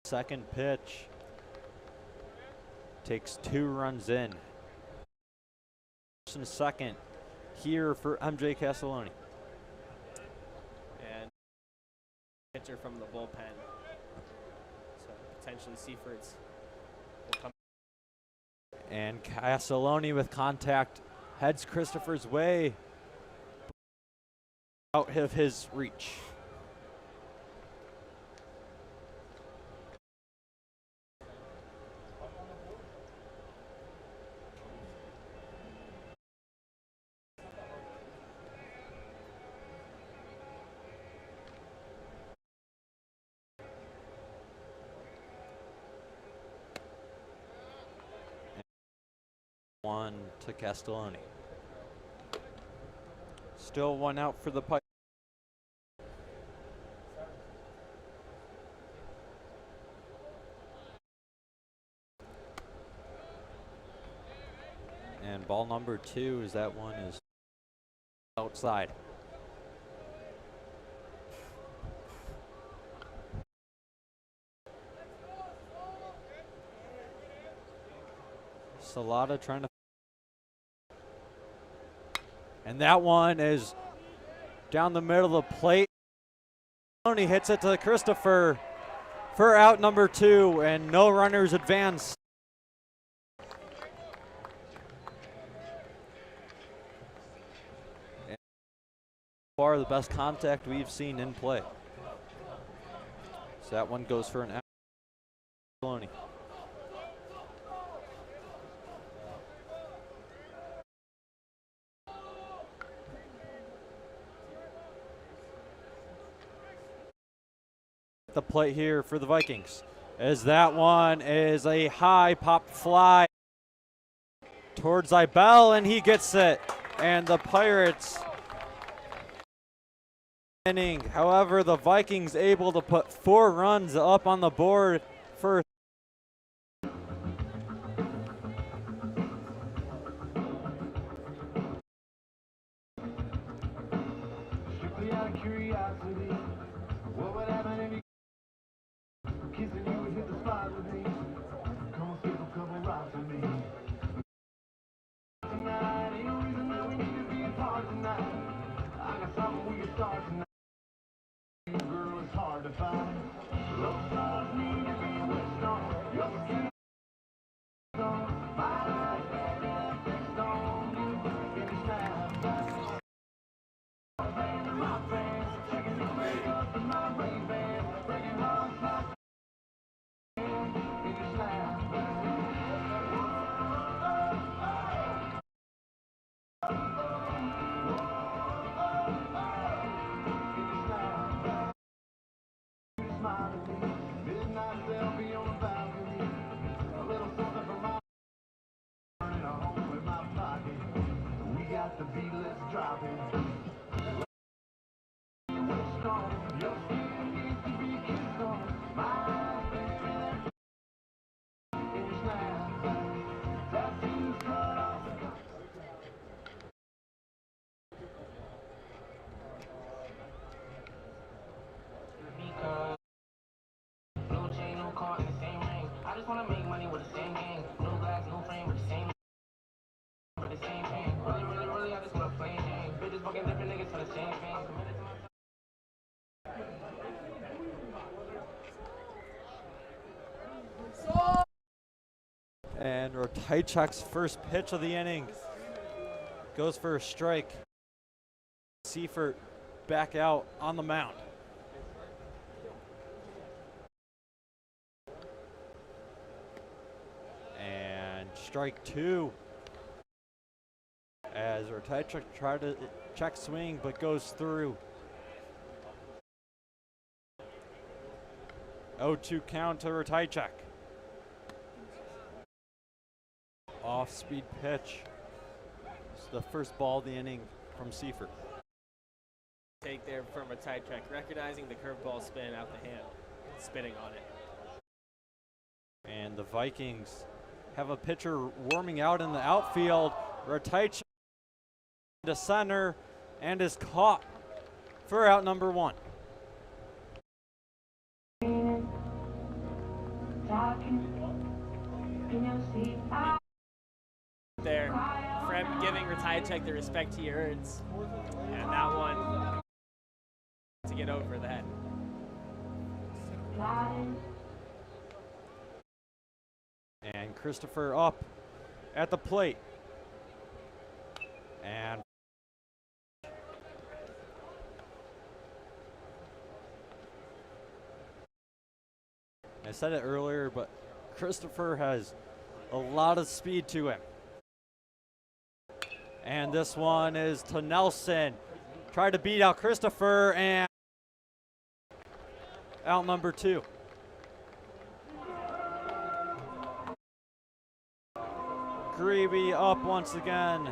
B: Second pitch takes 2 runs in. Second here for MJ Castelloni.
A: And pitcher from the bullpen. So potentially Seifert's will come.
B: And Castelloni with contact heads Christopher's way out of his reach. One to Castelloni. Still 1 out for the Pike. And ball number 2 is that one is outside. Solana trying to. And that one is down the middle of the plate. He hits it to Christopher for out number 2, and no runners advance. And far the best contact we've seen in play. So that one goes for an out. The plate here for the Vikings, as that one is a high pop fly towards Ibel, and he gets it. And the Pirates inning. However, the Vikings able to put 4 runs up on the board for.
C: Strictly out of curiosity, what would happen if you kissing you would hit the spot with me? Come on, skip a couple rocks with me. Tonight, ain't no reason that we need to be apart tonight. I got something we can start tonight. You girl, it's hard to find. Love stars me in the west on your skin. My life, fixed on you. Give me snap. My fans, checking the way up in my Ray-Ban. Breaking hearts like in your snap. Midnight selfie on the balcony. A little something from my burning a hole in my pocket. We got the beat, let's drop it. Your skin needs to be kissed on. My baby, in your snap. Tattoos cut off the
B: And Ratajczak's first pitch of the inning goes for a strike. Seifert back out on the mound. And strike 2. As Ratajczak tried to check swing but goes through. 0-2 count to Ratajczak. Off-speed pitch. It's the first ball of the inning from Seifert.
A: Take there from Ratajczak, recognizing the curveball spin out the hand, spinning on it.
B: And the Vikings have a pitcher warming out in the outfield. Ratajczak to center and is caught for out number 1.
A: There, Fremd giving Ratajczak the respect he earns, and that one to get over that.
B: And Christopher up at the plate. And I said it earlier, but Christopher has a lot of speed to him. And this one is to Nelson. Tried to beat out Christopher, and out number 2. Greavy up once again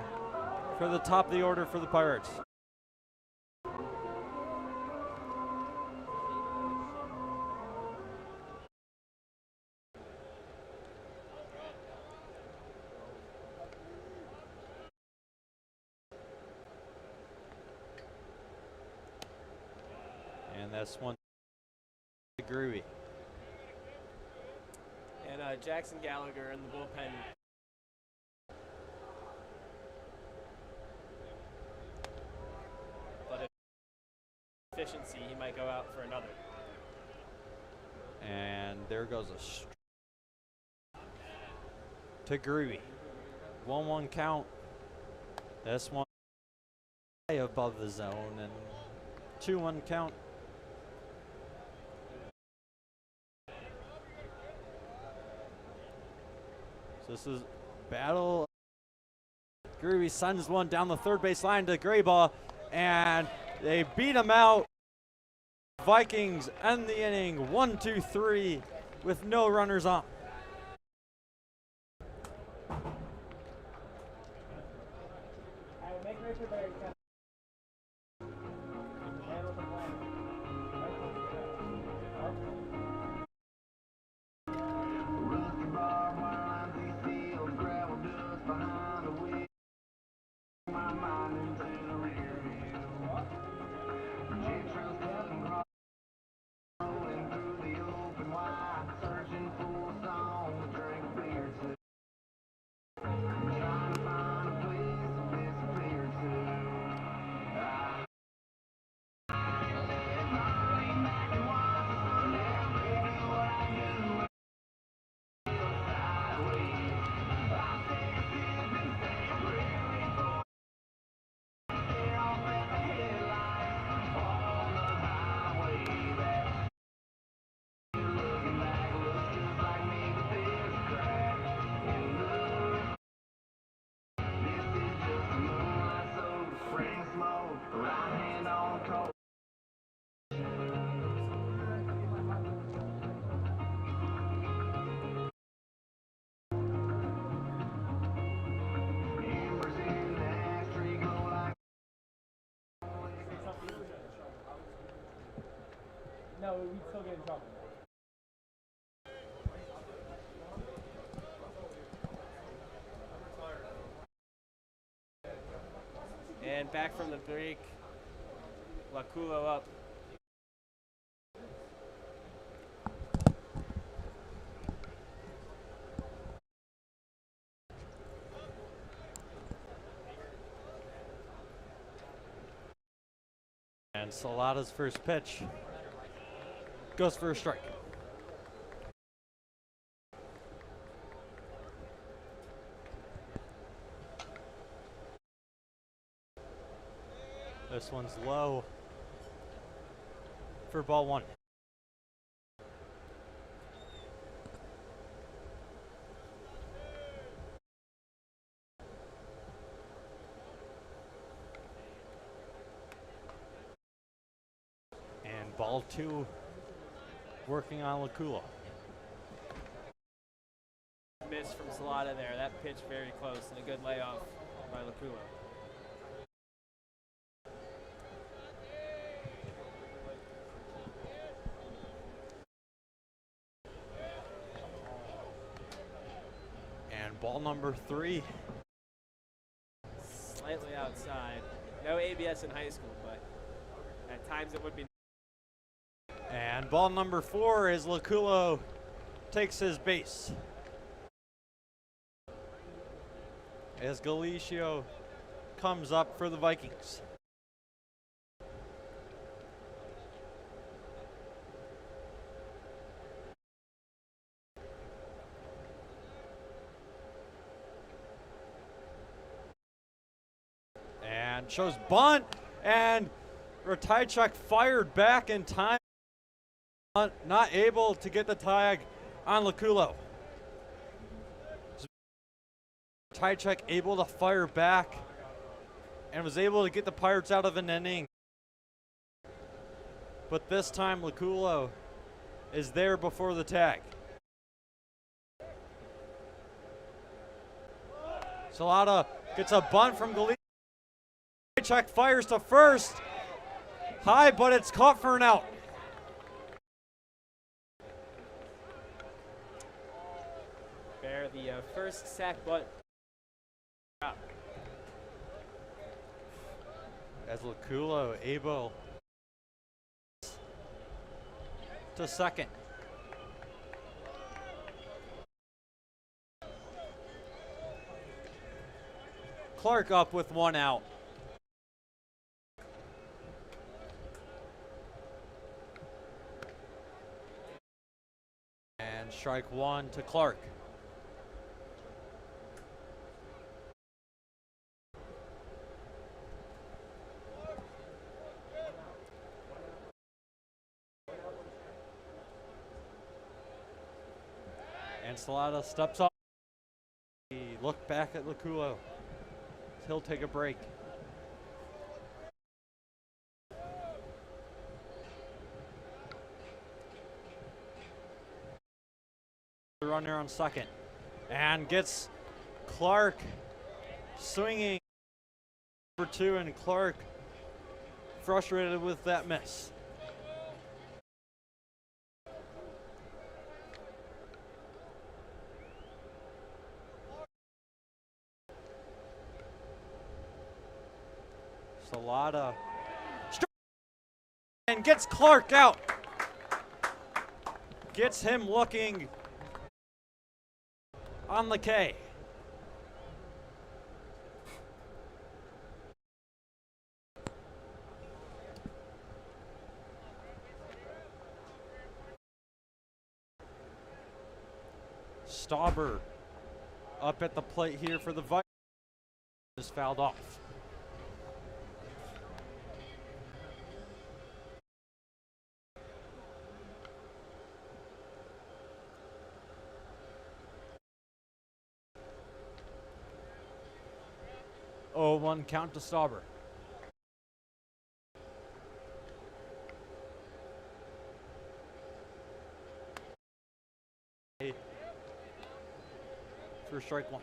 B: for the top of the order for the Pirates. And that's one to Greavy.
A: And Jackson Gallagher in the bullpen. But efficiency, he might go out for another.
B: And there goes a to Greavy. 1-1 count. This one above the zone, and 2-1 count. So this is battle. Greavy sends one down the third base line to Graybaugh, and they beat him out. Vikings end the inning 1-2-3 with no runners on.
A: No, we'd still get in trouble. And back from the break, Laculo up.
B: And Salada's first pitch goes for a strike. This one's low for ball one. And ball two working on Laculo.
A: Miss from Salata there. That pitch very close and a good layoff by Laculo.
B: And ball number three.
A: Slightly outside. No ABS in high school, but at times it would be.
B: And ball number four is Laculo takes his base. As Galicio comes up for the Vikings. And shows bunt, and Ratajczak fired back in time. Not able to get the tag on Laculo. Ratajczak able to fire back and was able to get the Pirates out of an inning. But this time Laculo is there before the tag. Salata gets a bunt from Galicia. Ratajczak fires to first. High, but it's caught for an out.
A: Bear the first sack bunt.
B: As Laculo able to second. Clark up with one out. And strike one to Clark. And Salata steps up. He looked back at Laculo. He'll take a break. The runner on second. And gets Clark swinging. Number two, and Clark frustrated with that miss. Salata and gets Clark out. Gets him looking on the K. Stauber up at the plate here for the Vikings. Is fouled off. Oh, 1 count to Stauber. For strike one.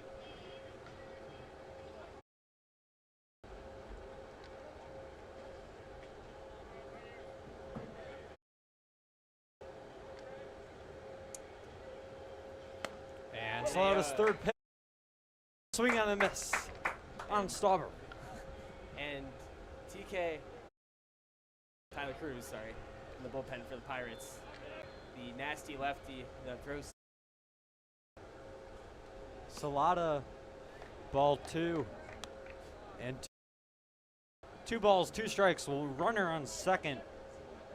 B: And Salata's third pitch. Swing on a miss on Stauber.
A: And TK, Tyler Cruz, sorry, in the bullpen for the Pirates. The nasty lefty that throws.
B: Salata, ball two. And two balls, 2 strikes. Runner on second.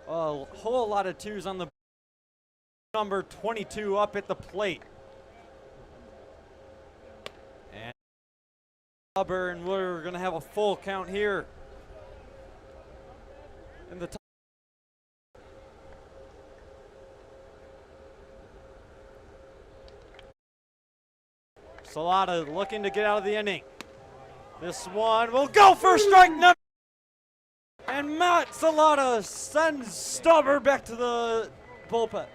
B: A whole lot of twos on the number 22 up at the plate. And we're going to have a full count here. in the top. Salata looking to get out of the inning. This one will go for strike number. And Matt Salata sends Stauber back to the bullpen.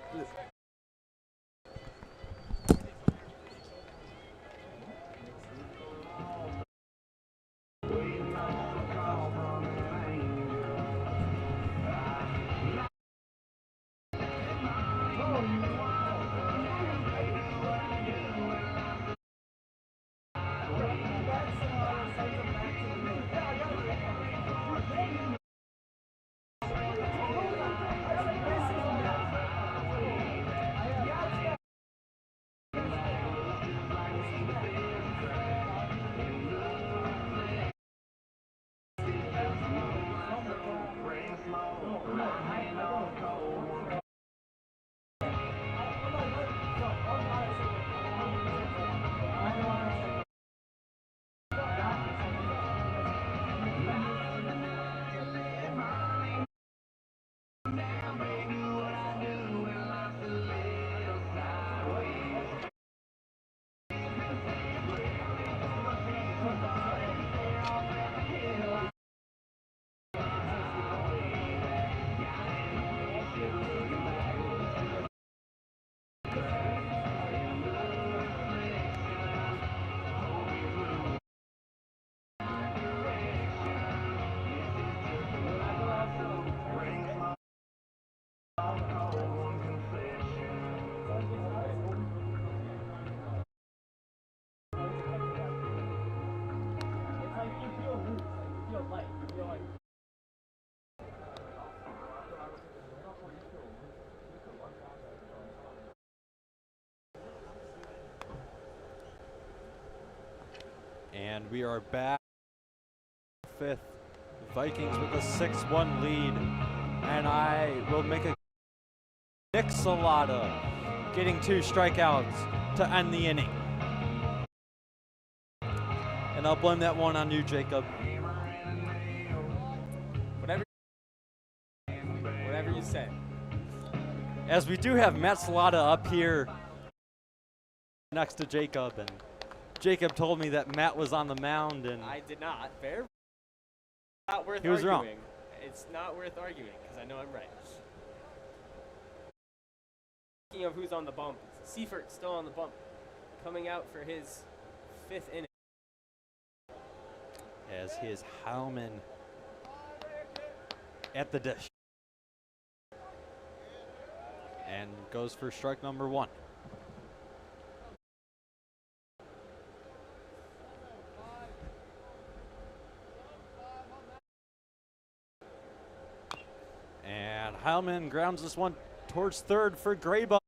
B: And we are back. Fifth, Vikings with a 6-1 lead. And I will make a Nick Salata getting 2 strikeouts to end the inning. And I'll blame that one on you, Jacob.
A: Whatever you say.
B: As we do have Matt Salata up here next to Jacob, and Jacob told me that Matt was on the mound, and
A: I did not. Fair. Not worth
B: he was
A: arguing.
B: wrong.
A: It's not worth arguing because I know I'm right. Speaking of who's on the bump, Seifert still on the bump, coming out for his 5th inning.
B: As his Heilman at the dish. And goes for strike number 1. And Heilman grounds this one towards third for Grayba.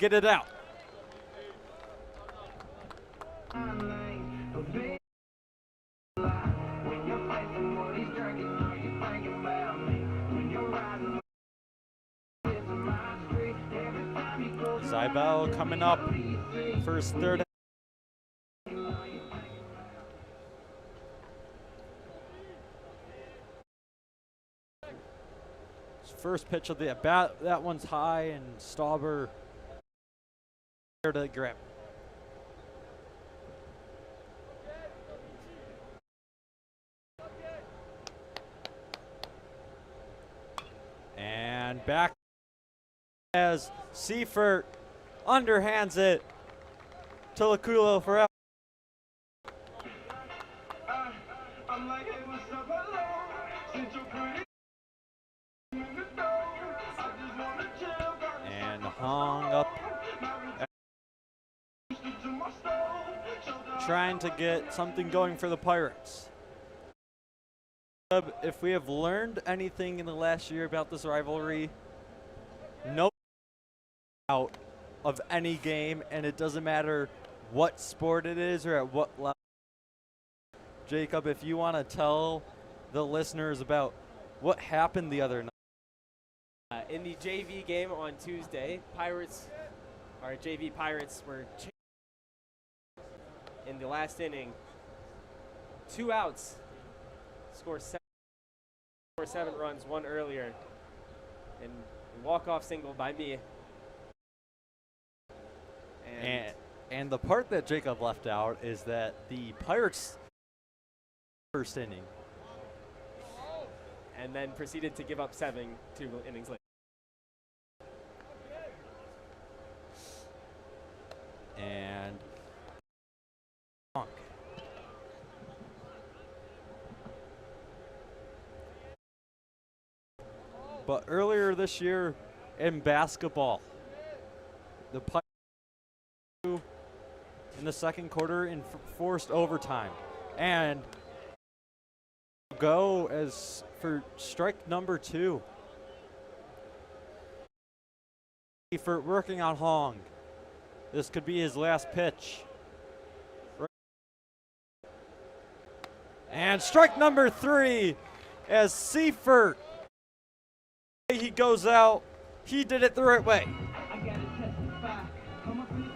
B: Get it out. Zybel coming up first, third. First pitch of the at bat, that one's high, and Stauber there to grab. And back as Seifert underhands it to Laculo for out. And hung up. Trying to get something going for the Pirates. If we have learned anything in the last year about this rivalry, no out of any game, and it doesn't matter what sport it is or at what level. Jacob, if you want to tell the listeners about what happened the other night.
A: In the JV game on Tuesday, JV Pirates were in the last inning. 2 outs. Score 7. 7 runs, one earlier, and walk-off single by me.
B: And the part that Jacob left out is that the Pirates first inning,
A: and then proceeded to give up 7 2 innings later.
B: And but earlier this year in basketball, the Pirates in the second quarter in forced overtime and go as for strike number 2 for working on Hong. This could be his last pitch. And strike number 3 as Seifert, he goes out. He did it the right way.
C: I gotta testify. Come up in this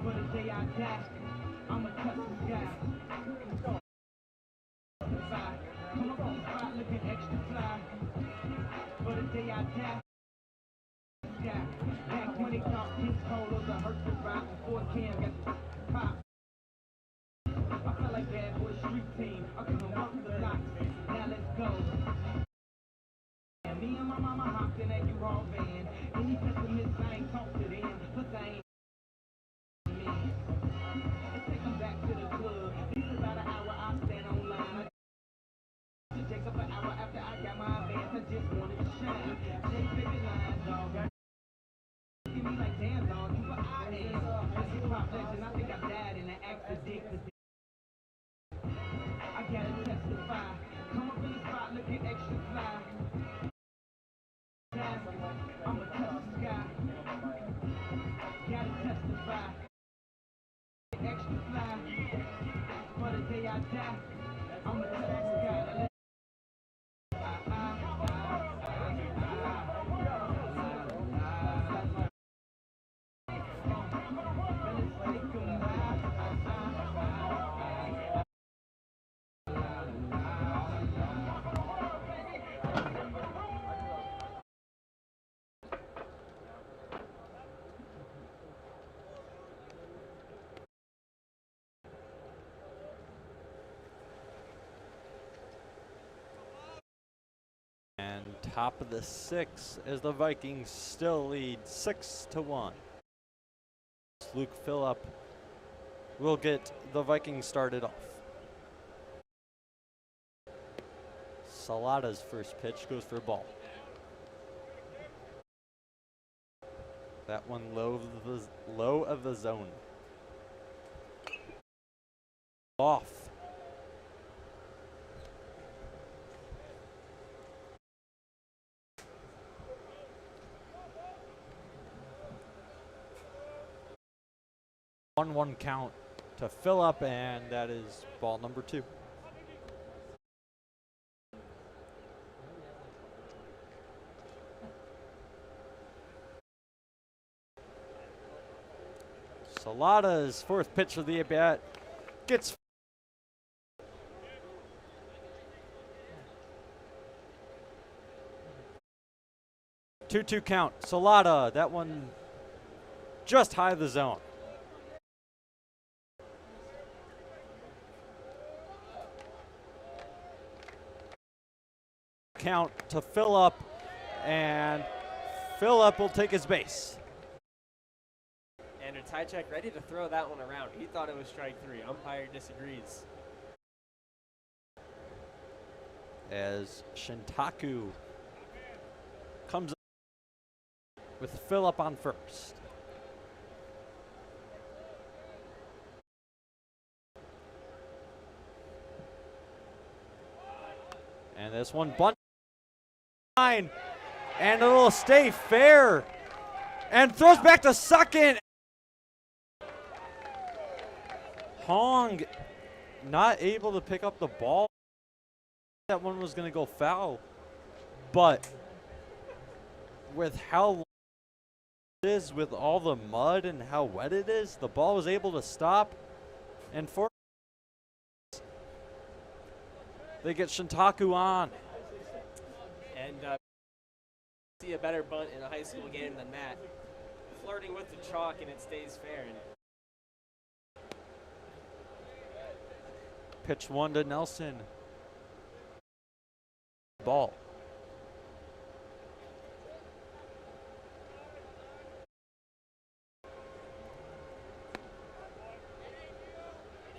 C: for the day I die. I'm a tough guy. Come up on the spot looking extra fly. For the day I die. Back when they talk kids polos, I hurt the ride before Cam got the pop. I felt like bad boy street team. I couldn't walk the blocks. Now let's go. Me and my mama hopped in that U-Haul van. Any pessimists, I ain't talk to them. Plus I ain't me. Let's take them back to the club. It's about an hour I stand online. I take up an hour after I got my advance. I just wanted to shine. Take baby lines, dog. Give me like damn, dog. You what I am. This is pop legend. I think I died in an accident. I gotta testify. Come up in the spot looking extra fly. I'm a tough guy. Gotta testify. Extra fly. For the day I die. I'm a tough guy.
B: And top of the 6 as the Vikings still lead 6-1. Luke Phillip will get the Vikings started off. Salada's first pitch goes for a ball. That one low of the zone. Off. One count to Phillip, and that is ball number 2. Salada's fourth pitch of the at-bat gets 2-2 count. Salada, that one just high of the zone. Count to Phillip, and Phillip will take his base.
A: And Tychek ready to throw that one around. He thought it was strike 3. Umpire disagrees.
B: As Shintaku comes up with Phillip on first. And this one bunt line, and it'll stay fair, and throws back to second. Hong not able to pick up the ball. That one was going to go foul, but with how long it is, with all the mud and how wet it is, the ball was able to stop, and for They get Shintaku on.
A: And see a better bunt in a high school game than that. Flirting with the chalk and it stays fair. And
B: Pitch 1 to Nelson. Ball.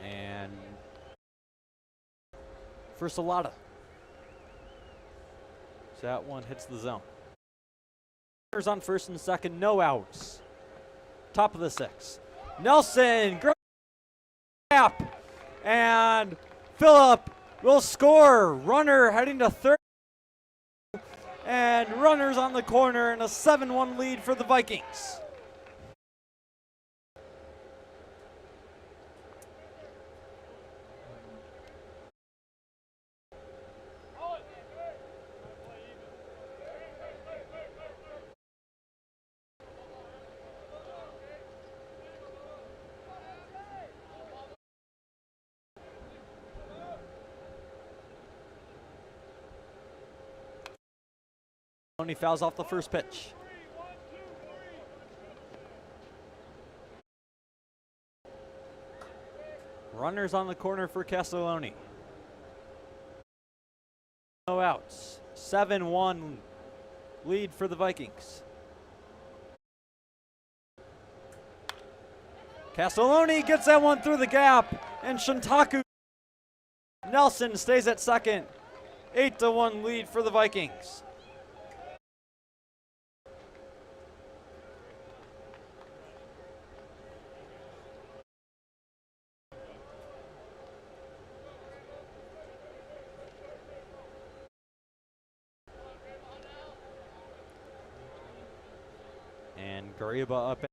B: And for Salata. So that one hits the zone. Runners on first and second, no outs. Top of the 6th. Nelson, great gap. And Phillip will score. Runner heading to third. And runners on the corner and a 7-1 lead for the Vikings. He fouls off the first pitch. Runners on the corner for Castelloni. No outs. 7-1 lead for the Vikings. Castelloni gets that one through the gap, and Shintaku Nelson stays at second. 8-1 lead for the Vikings. And Gariba up.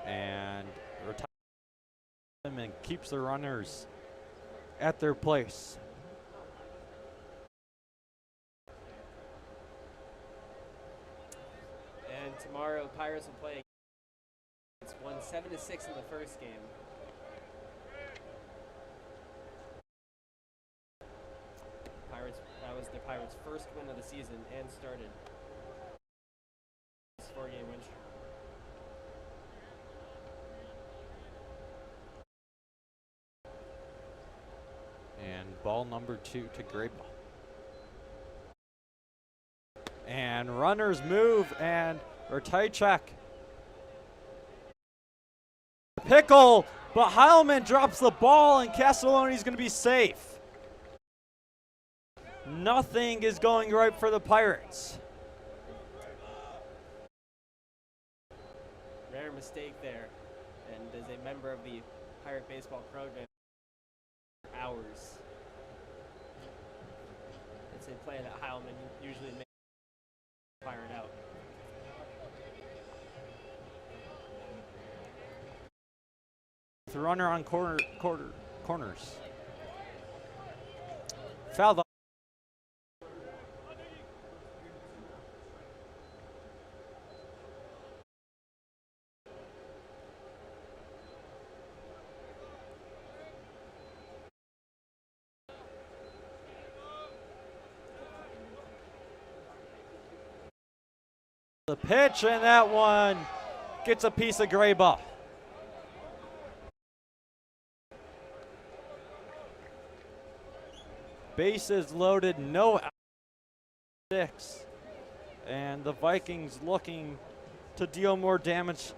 B: And retires and keeps the runners at their place.
A: And tomorrow, Pirates will play. It's won 7-6 in the first game. That was the Pirates' first win of the season and started this 4-game win streak.
B: And ball number 2 to Grable. And runners move, and Ratajczak. Pickle, but Heilman drops the ball, and Castelloni's going to be safe. Nothing is going right for the Pirates.
A: Rare mistake there. And as a member of the Pirate Baseball program, hours. It's a play that Heilman usually makes Pirate out.
B: The runner on corners. Foul. The pitch, and that one gets a piece of Graba. Bases loaded, no out. 6. And the Vikings looking to deal more damage.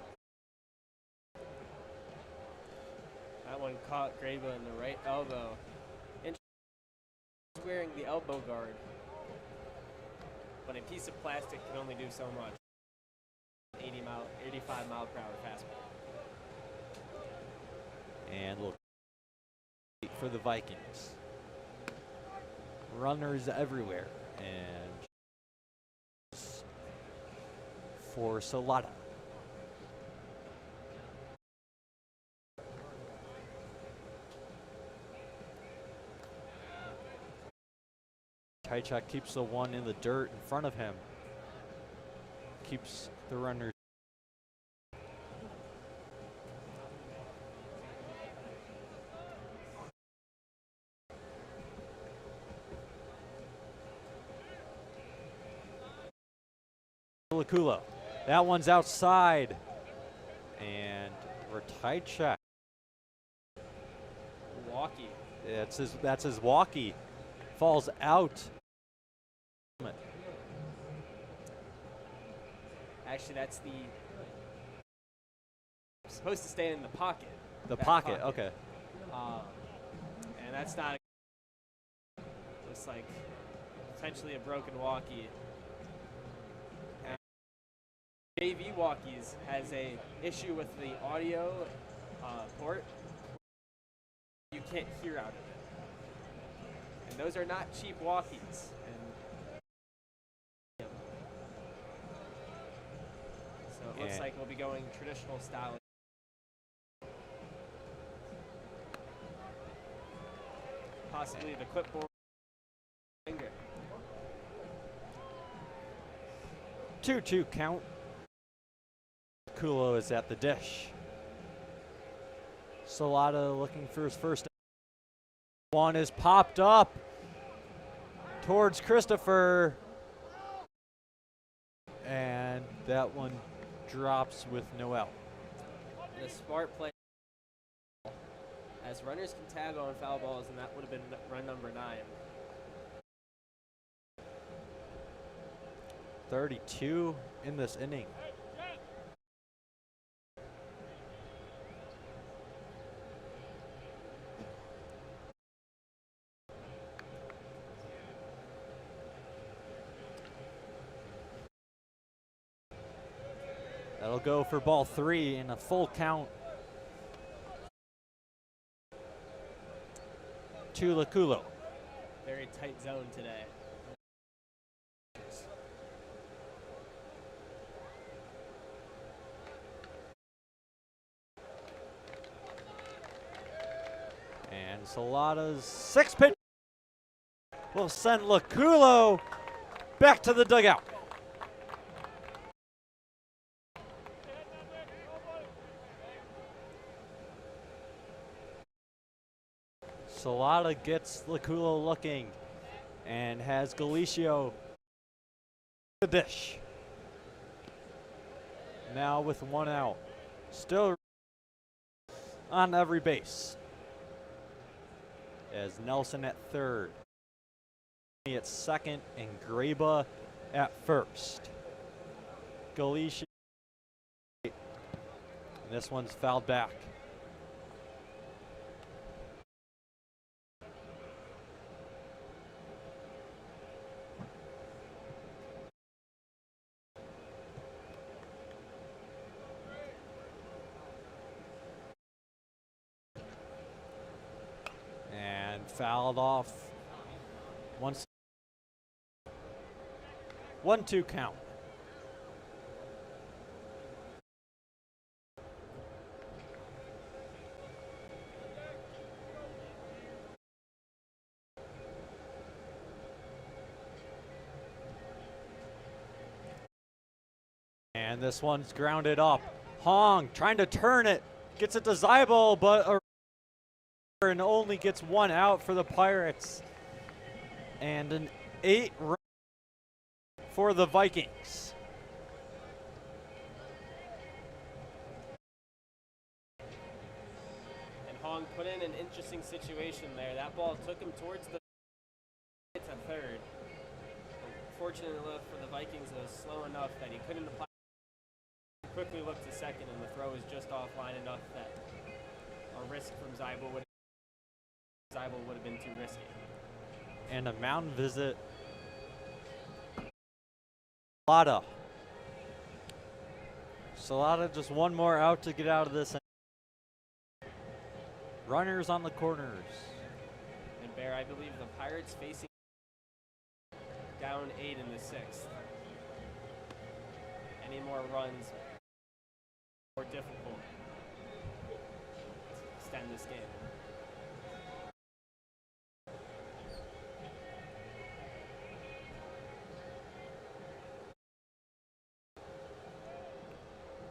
A: That one caught Graba in the right elbow. And he's wearing the elbow guard. But a piece of plastic can only do so much. 85 mile per hour fastball.
B: And look for the Vikings. Runners everywhere. And for Salata. Tychak keeps the one in the dirt in front of him. Keeps the runners. Laculo. That one's outside. And we're tight check.
A: Walkie.
B: That's his walkie. Falls out.
A: Actually, that's the supposed to stay in the pocket.
B: The
A: Back
B: pocket, okay.
A: And that's not. Looks like potentially a broken walkie. And JV walkies has a issue with the audio port. You can't hear out of it. And those are not cheap walkies. So it looks like we'll be going traditional style. Possibly the clipboard finger.
B: 2-2 count. Kulo is at the dish. Salata looking for his first. One is popped up towards Christopher. And that one drops with no out.
A: And a smart play. As runners can tag on foul balls, and that would have been run number 9.
B: 32 in this inning. That'll go for ball 3 in a full count. To Laculo.
A: Very tight zone today.
B: And Salata's 6 pitch will send Laculo back to the dugout. Salata gets Laculo looking and has Galicio the dish. Now with 1 out. Still on every base. As Nelson at third. At second and Graba at first. Galicio. And this one's fouled back. Fouled off. 1-2 count. And this one's grounded up. Hong trying to turn it. Gets it to Zeibel, but and only gets 1 out for the Pirates. And an 8-run for the Vikings.
A: And Hong put in an interesting situation there. That ball took him towards the to third. Fortunately enough for the Vikings, it was slow enough that he couldn't apply. Quickly looked to second, and the throw was just offline enough that a risk from Zeibel would have been too risky.
B: And a mound visit. Salata. Salata just 1 more out to get out of this. Runners on the corners.
A: And Bear, I believe the Pirates facing down 8 in the 6th. Any more runs, more difficult to extend this game.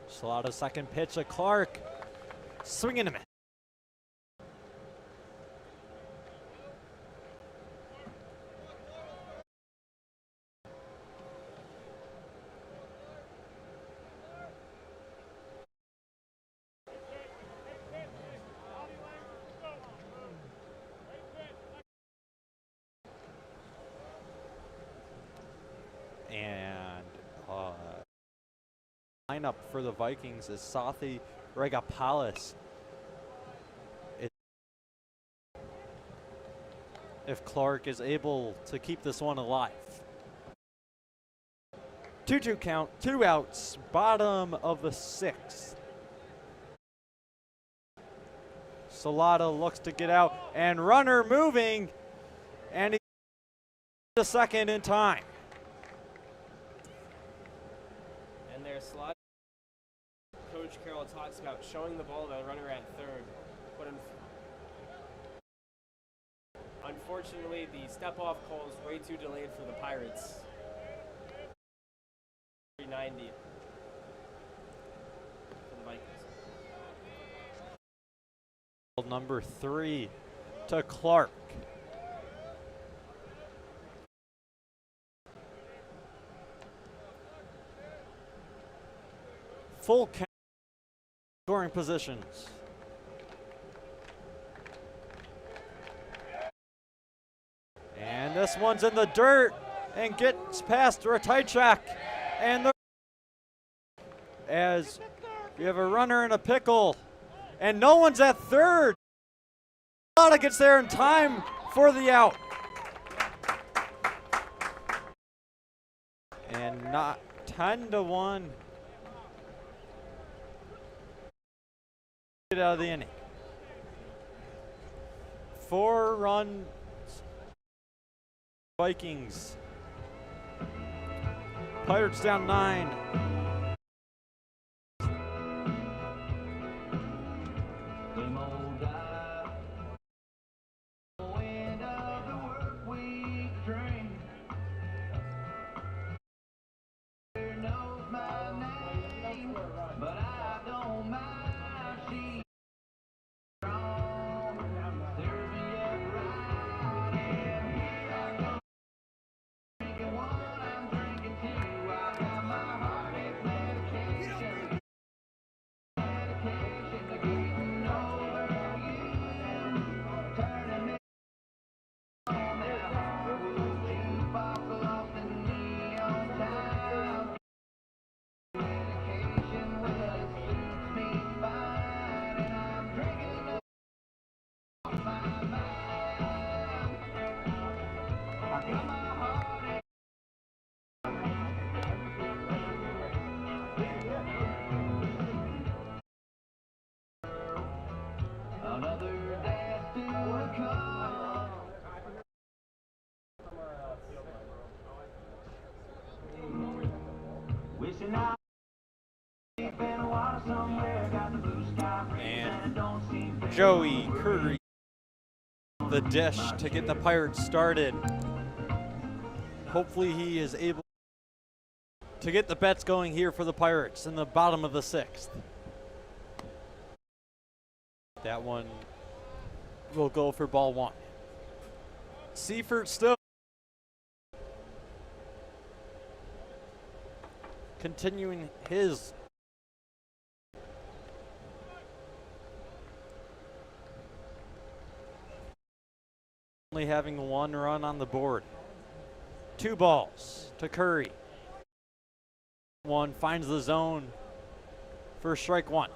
B: Salata's second pitch to Clark. Swinging him in. lineup for the Vikings is Sathi Regapalis. If Clark is able to keep this one alive. 2-2 count, 2 outs, bottom of the 6th. Salata looks to get out, and runner moving, and he the second in time.
A: And their slot. Coach Carroll talks about showing the ball to the runner at third. But unfortunately, the step-off call is way too delayed for the Pirates. 390 for the Vikings.
B: Number 3 to Clark. Full count scoring positions. And this one's in the dirt and gets past Ratajczak. And as we have a runner in a pickle, and no one's at third. Salata gets there in time for the out. And not 10-1. Get out of the inning. 4 runs. Vikings. Pirates down 9.
C: Same old guy. End of the work week train. Knows my name, but I don't mind. She's strong, serves me up right. And here I go, drinking one, I'm drinking two. I got my heartache medication, medication to getting over you, turning me on that hardwood jukebox lost in neon time. Medication, well, it suits me fine, and I'm drinking up my mind. I got my heartache. Another day still come. Wishing I deep in the water somewhere, got the blue sky breeze, and it don't seem fair.
B: Joey Curry, the dish to get the Pirates started. Hopefully he is able to get the bets going here for the Pirates in the bottom of the 6th. That one will go for ball 1. Seifert still continuing his only having 1 run on the board. 2 balls to Curry. 1 finds the zone for strike 1.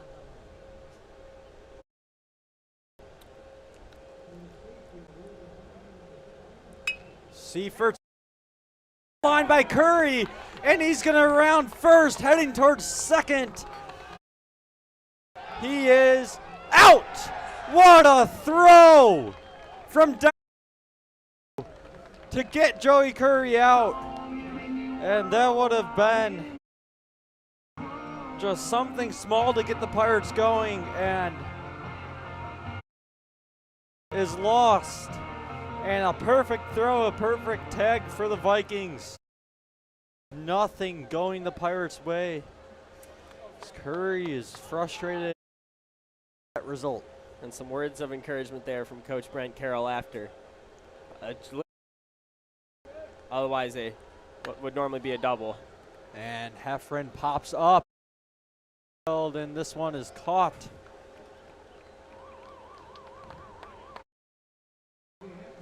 B: Seifert line by Curry, and he's going to round first, heading towards second. He is out. What a throw from down to get Joey Curry out. And that would have been just something small to get the Pirates going, and is lost. And a perfect throw, a perfect tag for the Vikings. Nothing going the Pirates' way. Curry is frustrated at that result.
A: And some words of encouragement there from Coach Brent Carroll after. Otherwise, what would normally be a double.
B: And Heffron pops up. And this one is caught.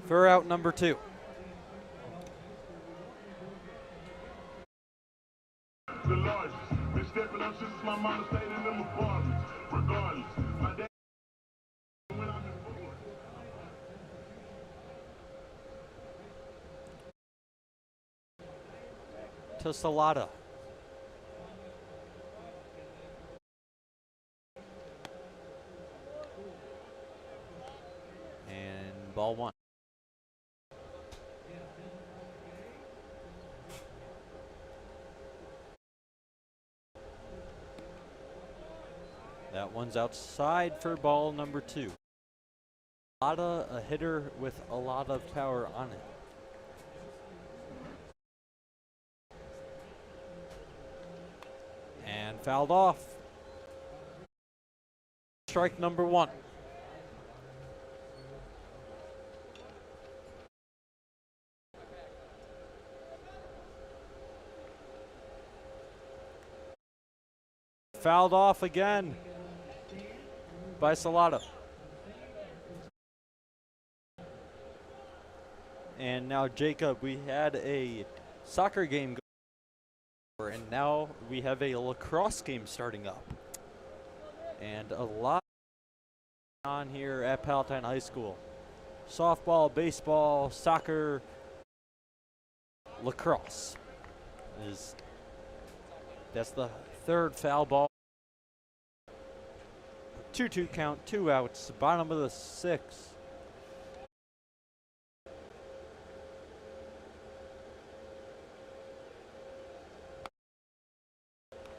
B: For out number 2.
C: The largest, been stepping up since
B: to Salata. And ball one. That one's outside for ball number two. A hitter with a lot of power on it. And fouled off. Strike number one. Fouled off again by Salata. And now, Jacob, we had a soccer game going, and now we have a lacrosse game starting up. And a lot on here at Palatine High School. Softball, baseball, soccer, lacrosse. That's the third foul ball. 2-2 count, 2 outs, bottom of the sixth.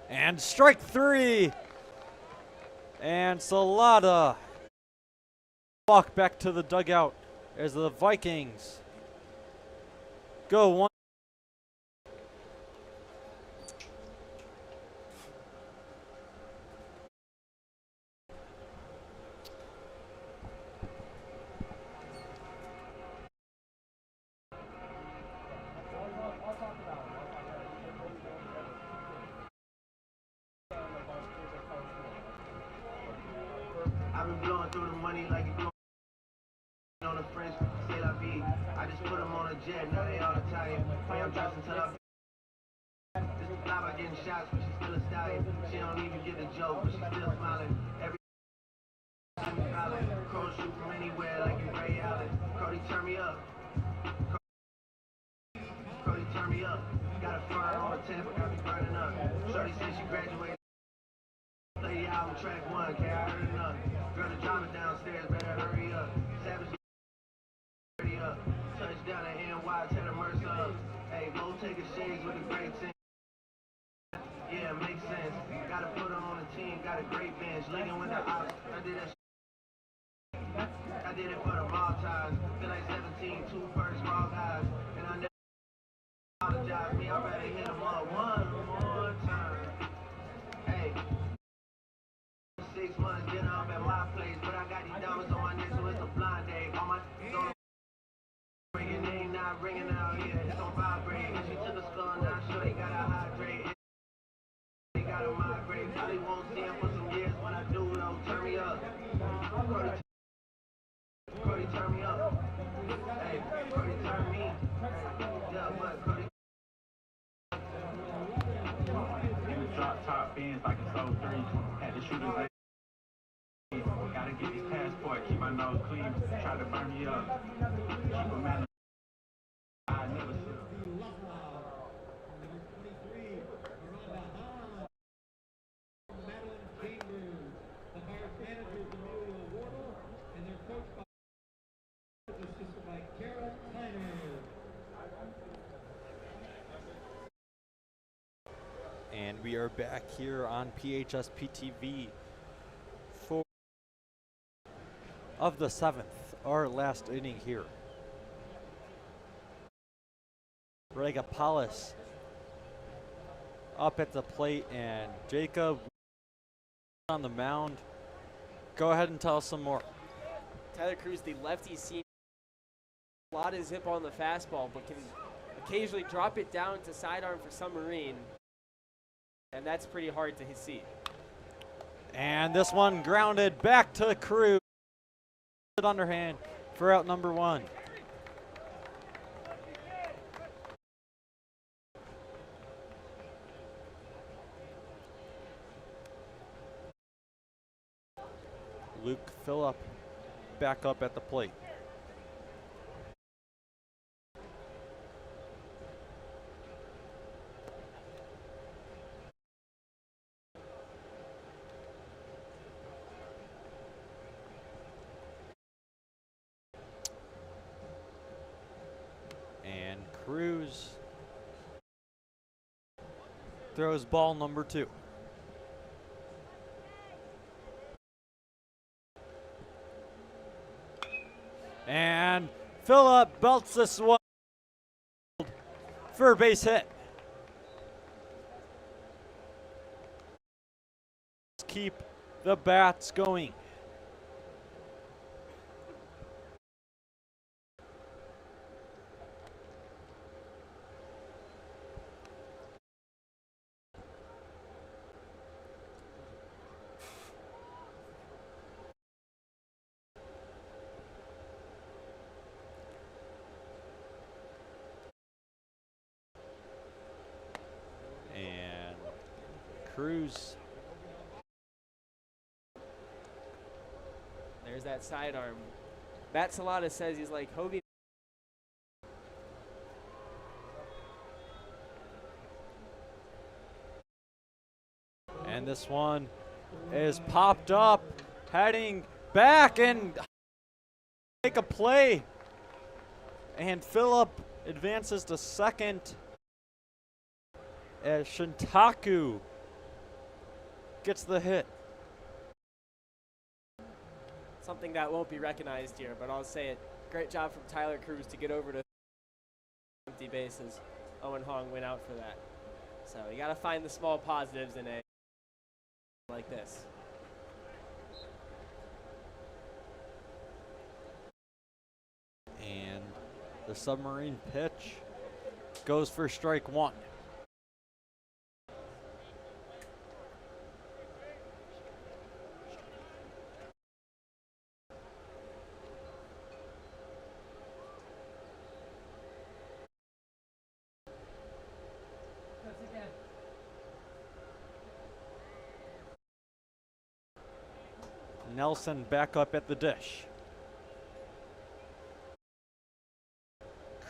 B: And strike three. And Salata walk back to the dugout as the Vikings go one.
C: I've been blowing through the money like you blowing on the French, say la vie. I just put them on a jet, now they all Italian. I'm dressed until I'm this the fly by getting shots, but she's still a stallion. She don't even get the joke, but she's still smiling. Every time Crow shoot from anywhere like you Ray Allen. Cody, turn me up. Cody, turn me up. Got a fire on the table, got me burning up. Shorty said she graduated. Play the album track one, can't hurry enough. Girl, the drama downstairs, better hurry up. Savage, hurry up. Touchdown at NY, tell the Mercer up. Hey, go take a shades with a great team. Yeah, makes sense. Gotta put them on the team, got a great bench. Linking with the ops, I did that. I did it for the Maltese. Feel like 17, two first raw guys. And I never apologize. Me, I'd rather hit them up one more time. Hey. 6 months, get up at my place, but I got these diamonds on my neck, so it's a blind date. All my on ringing, they ain't not ringing out here. It's on vibrate. And she took a skull, now sure they gotta hydrate. They gotta migrate. Probably won't see him for some years. When I do, though, turn me up. Cody, turn me up. Hey, Cody, turn me. Yeah, but Cody. In the drop top bins like it's 03. Had the shooters. Gotta get this passport, keep my nose clean, try to burn me up. Keep a man. I never should.
B: And we are back here on PHSP TV for of the seventh, our last inning here. Regapalis up at the plate, and Jacob on the mound. Go ahead and tell us some more.
A: Tyler Cruz, the lefty, seen a lot of zip on the fastball, but can occasionally drop it down to sidearm for Submarine, and that's pretty hard to see.
B: And this one grounded back to Cruz. Underhand for out number one. Luke Phillip back up at the plate. throws ball number 2. And Phillip belts this one for a base hit. Keep the bats going. And Cruz.
A: There's that sidearm. Matt Salata says he's like Hobie.
B: And this one is popped up, heading back and make a play. And Phillip advances to second as Shintaku gets the hit.
A: Something that won't be recognized here, but I'll say it. Great job from Tyler Cruz to get over to empty bases. Owen Hong went out for that. So you got to find the small positives in a like this.
B: And the submarine pitch goes for strike 1. Nelson back up at the dish.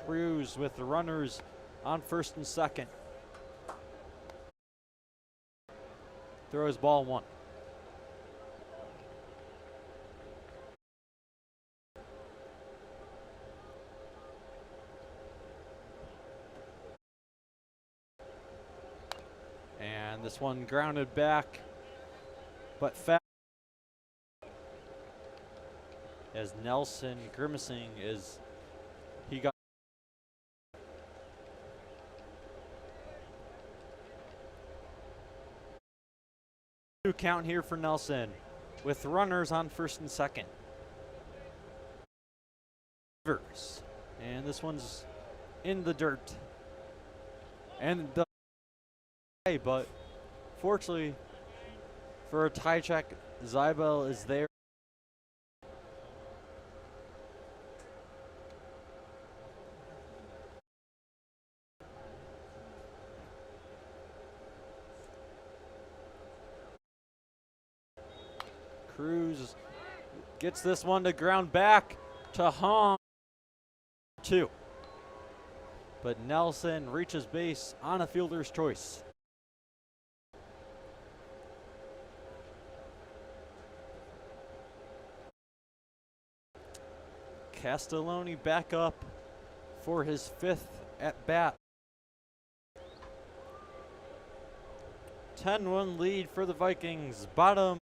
B: Cruz with the runners on first and second. Throws ball 1. And this one grounded back, but fast. As Nelson grimacing as he got 2 count here for Nelson with runners on first and second. And this one's in the dirt. And but fortunately for a tie check, Zybel is there. Cruz gets this one to ground back to Hong 2. But Nelson reaches base on a fielder's choice. Castelloni back up for his 5th at bat. 10-1 lead for the Vikings. Bottom.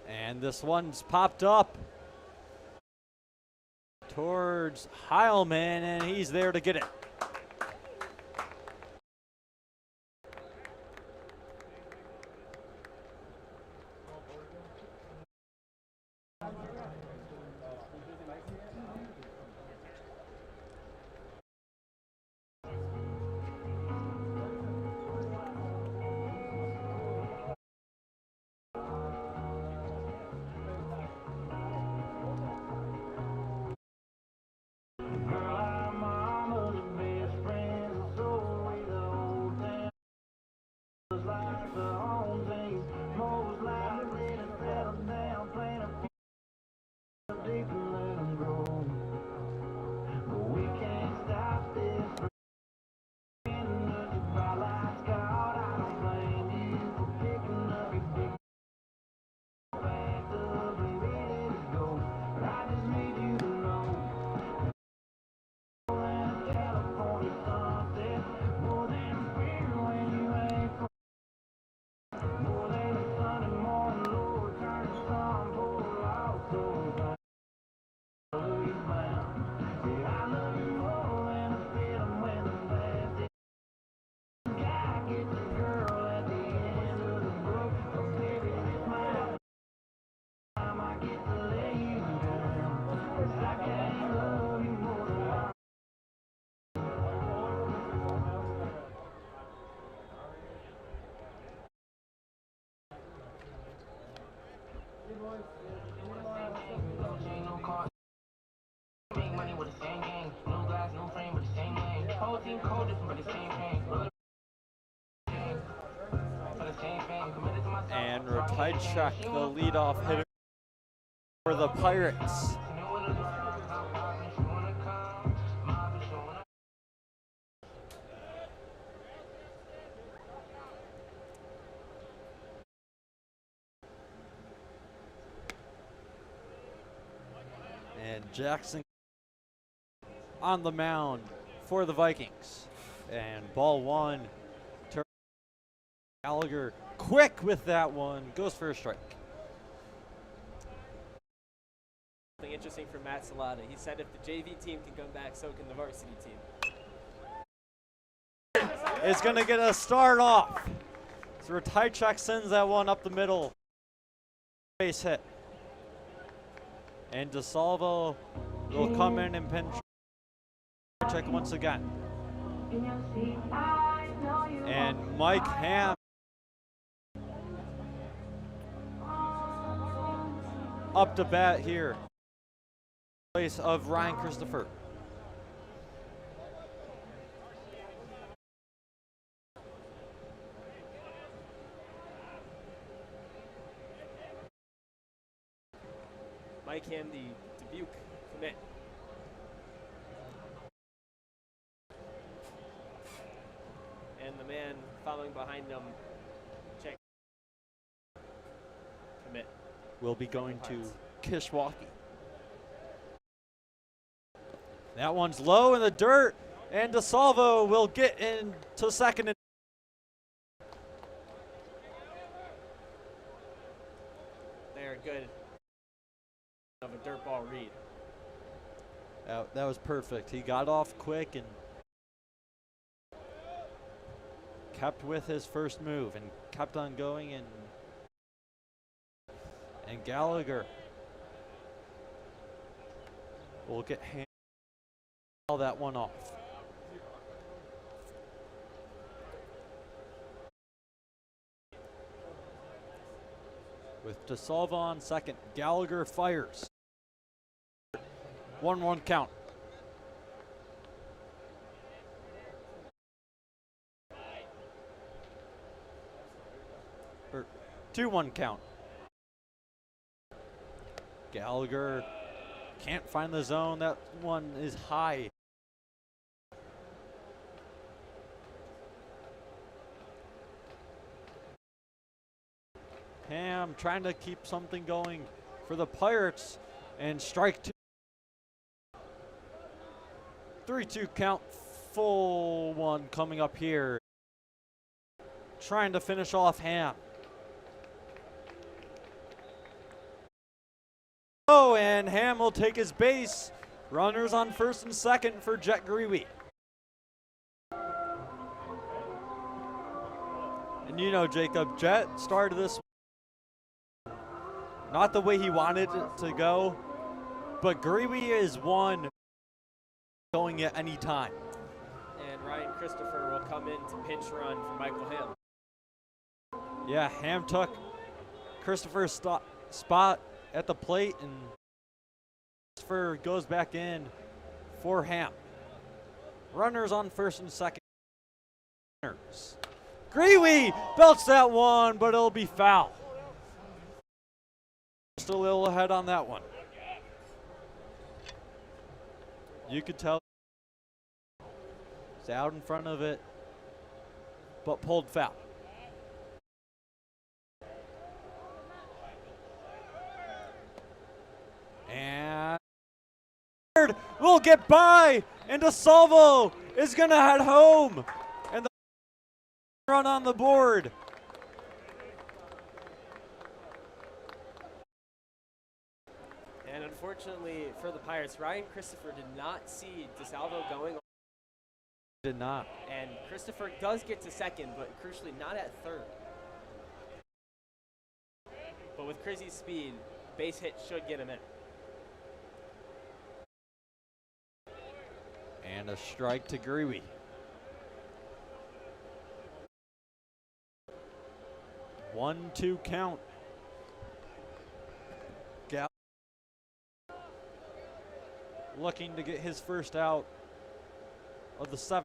B: And this one's popped up towards Heilman, and he's there to get it.
C: Girl, I'm on the Make money with the same game. New glass, new frame, with the same name. Whole team cold, different, but the same thing. For the same thing. Committed to myself.
B: And Rotijczak, the leadoff hitter for the Pirates. And Jackson on the mound for the Vikings. And ball one. Gallagher quick with that one. Goes for a strike.
A: Something interesting from Matt Salata. He said if the JV team can come back, so can the varsity team.
B: Is going to get a start off. So Rotijczak sends that one up the middle. Base hit. And DeSalvo will come in and pinch check once again. And Mike Ham up to bat here. In place of Ryan Christopher.
A: Mike Ham, the Dubuque commit. And the man following behind him, check. Commit.
B: Will be going to Kishwaukee. That one's low in the dirt, and DeSalvo will get into second.
A: They're good. Of a dirt ball read.
B: That was perfect. He got off quick and kept with his first move and kept on going, and Gallagher will get that one off. With DeSalvo on second, Gallagher fires. 1-1 count. 2-1 count. Gallagher can't find the zone. That one is high. Ham trying to keep something going for the Pirates, and strike two. 3-2 count, full one coming up here. Trying to finish off Ham. Oh, and Ham will take his base. Runners on first and second for Jet Grewe. And you know, Jacob, Jet started this not the way he wanted it to go, but Grewe is one going at any time.
A: And Ryan Christopher will come in to pinch run for Michael Ham.
B: Yeah, Ham took Christopher's spot at the plate, and Christopher goes back in for Ham. Runners on first and second. Grewe belts that one, but it'll be foul. Just a little ahead on that one. You could tell it's out in front of it, but pulled foul. And will get by, and DeSalvo is going to head home, and the run on the board.
A: And unfortunately for the Pirates, Ryan Christopher did not see DeSalvo going.
B: Did not.
A: And Christopher does get to second, but crucially not at third. But with crazy speed, base hit should get him in.
B: And a strike to Grewe. One, two count. looking to get his first out of the 7th.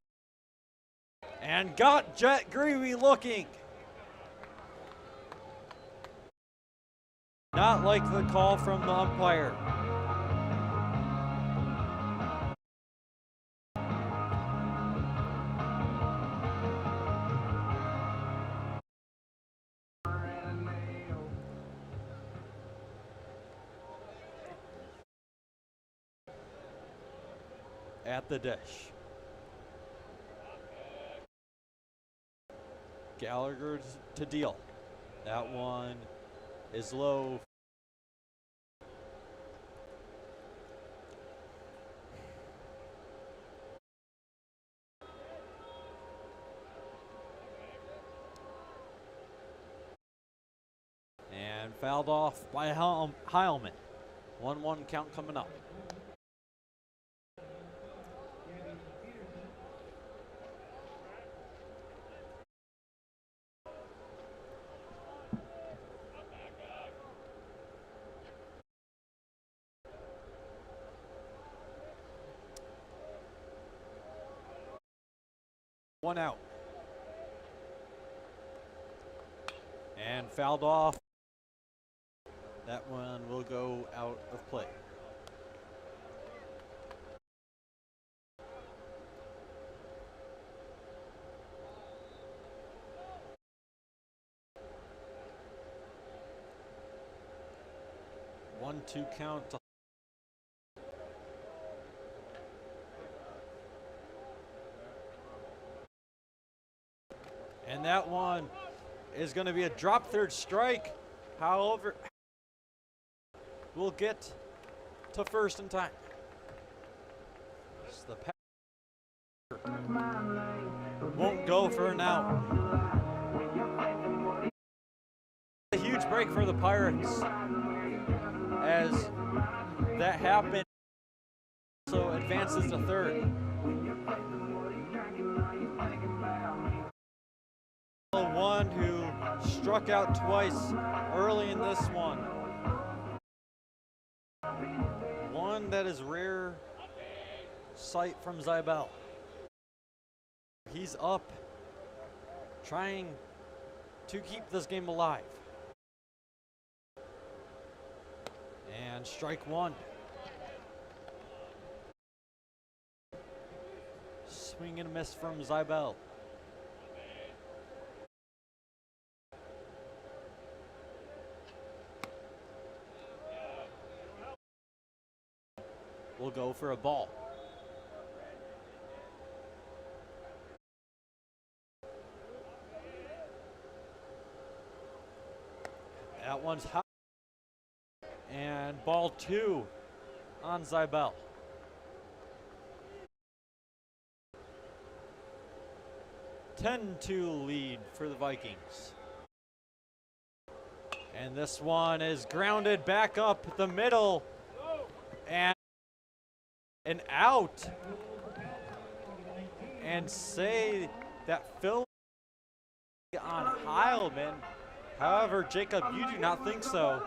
B: And got Jet Greavy looking. Not like the call from the umpire. At the dish. Gallagher to deal. That one is low. And fouled off by Heilman. 1-1 count coming up. One out. And fouled off. That one will go out of play. One-two count. And that one is going to be a drop third strike. However, we'll get to first in time. The won't go for an out. A huge break for the Pirates as that happened. So advances to third. One who struck out twice early in this one. One that is rare sight from Zybel. He's up trying to keep this game alive. And strike one. Swing and a miss from Zybel. Will go for a ball. That one's high. And ball two on Zybel. (10-2) lead for the Vikings. And this one is grounded back up the middle. And an out. And say that Phil on Heilman. However, Jacob, you do not think so.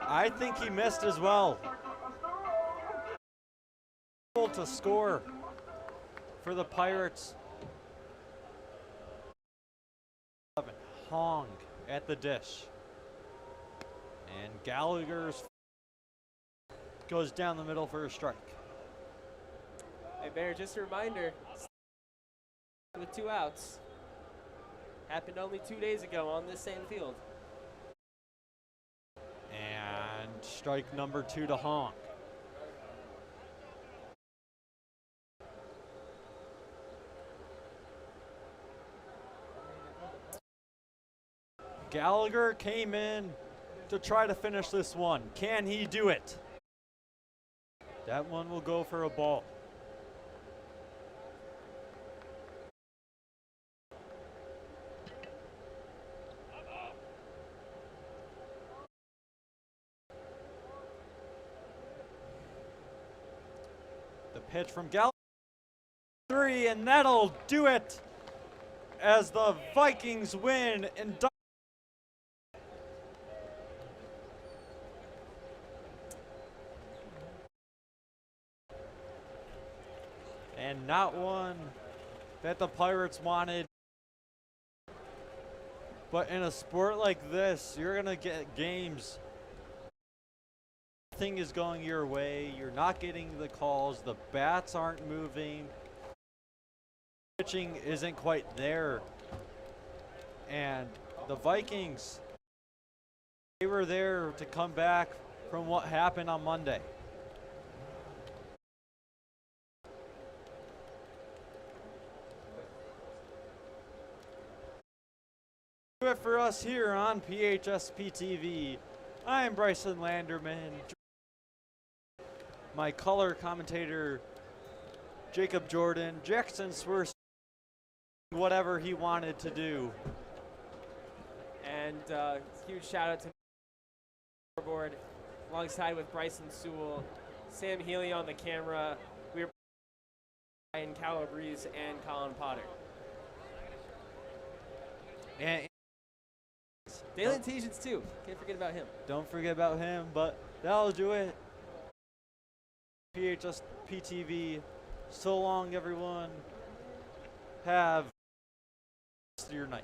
B: I think he missed as well. To score for the Pirates. Hong at the dish. And Gallagher's goes down the middle for a strike.
A: Hey, Bear, just a reminder, with 2 outs. Happened only 2 days ago on this same field.
B: And strike number 2 to Hong. Gallagher came in to try to finish this one. Can he do it? That one will go for a ball. The pitch from Gallagher, 3, and that'll do it as the Vikings win in not one that the Pirates wanted. But in a sport like this, you're going to get games. Nothing is going your way. You're not getting the calls. The bats aren't moving. Pitching isn't quite there. And the Vikings, they were there to come back from what happened on Monday. That's it for us here on PHSP TV. I'm Bryson Landerman. My color commentator, Jacob Jordan, Jackson Swerski, whatever he wanted to do.
A: And huge shout out to scoreboard, alongside with Bryson Sewell, Sam Healy on the camera. We were Ryan Calabrese and Colin Potter.
B: And
A: Daily Intelligence too. Can't forget about him.
B: don't forget about him, but that'll do it. PHSP TV. So long, everyone. Have the rest of your night.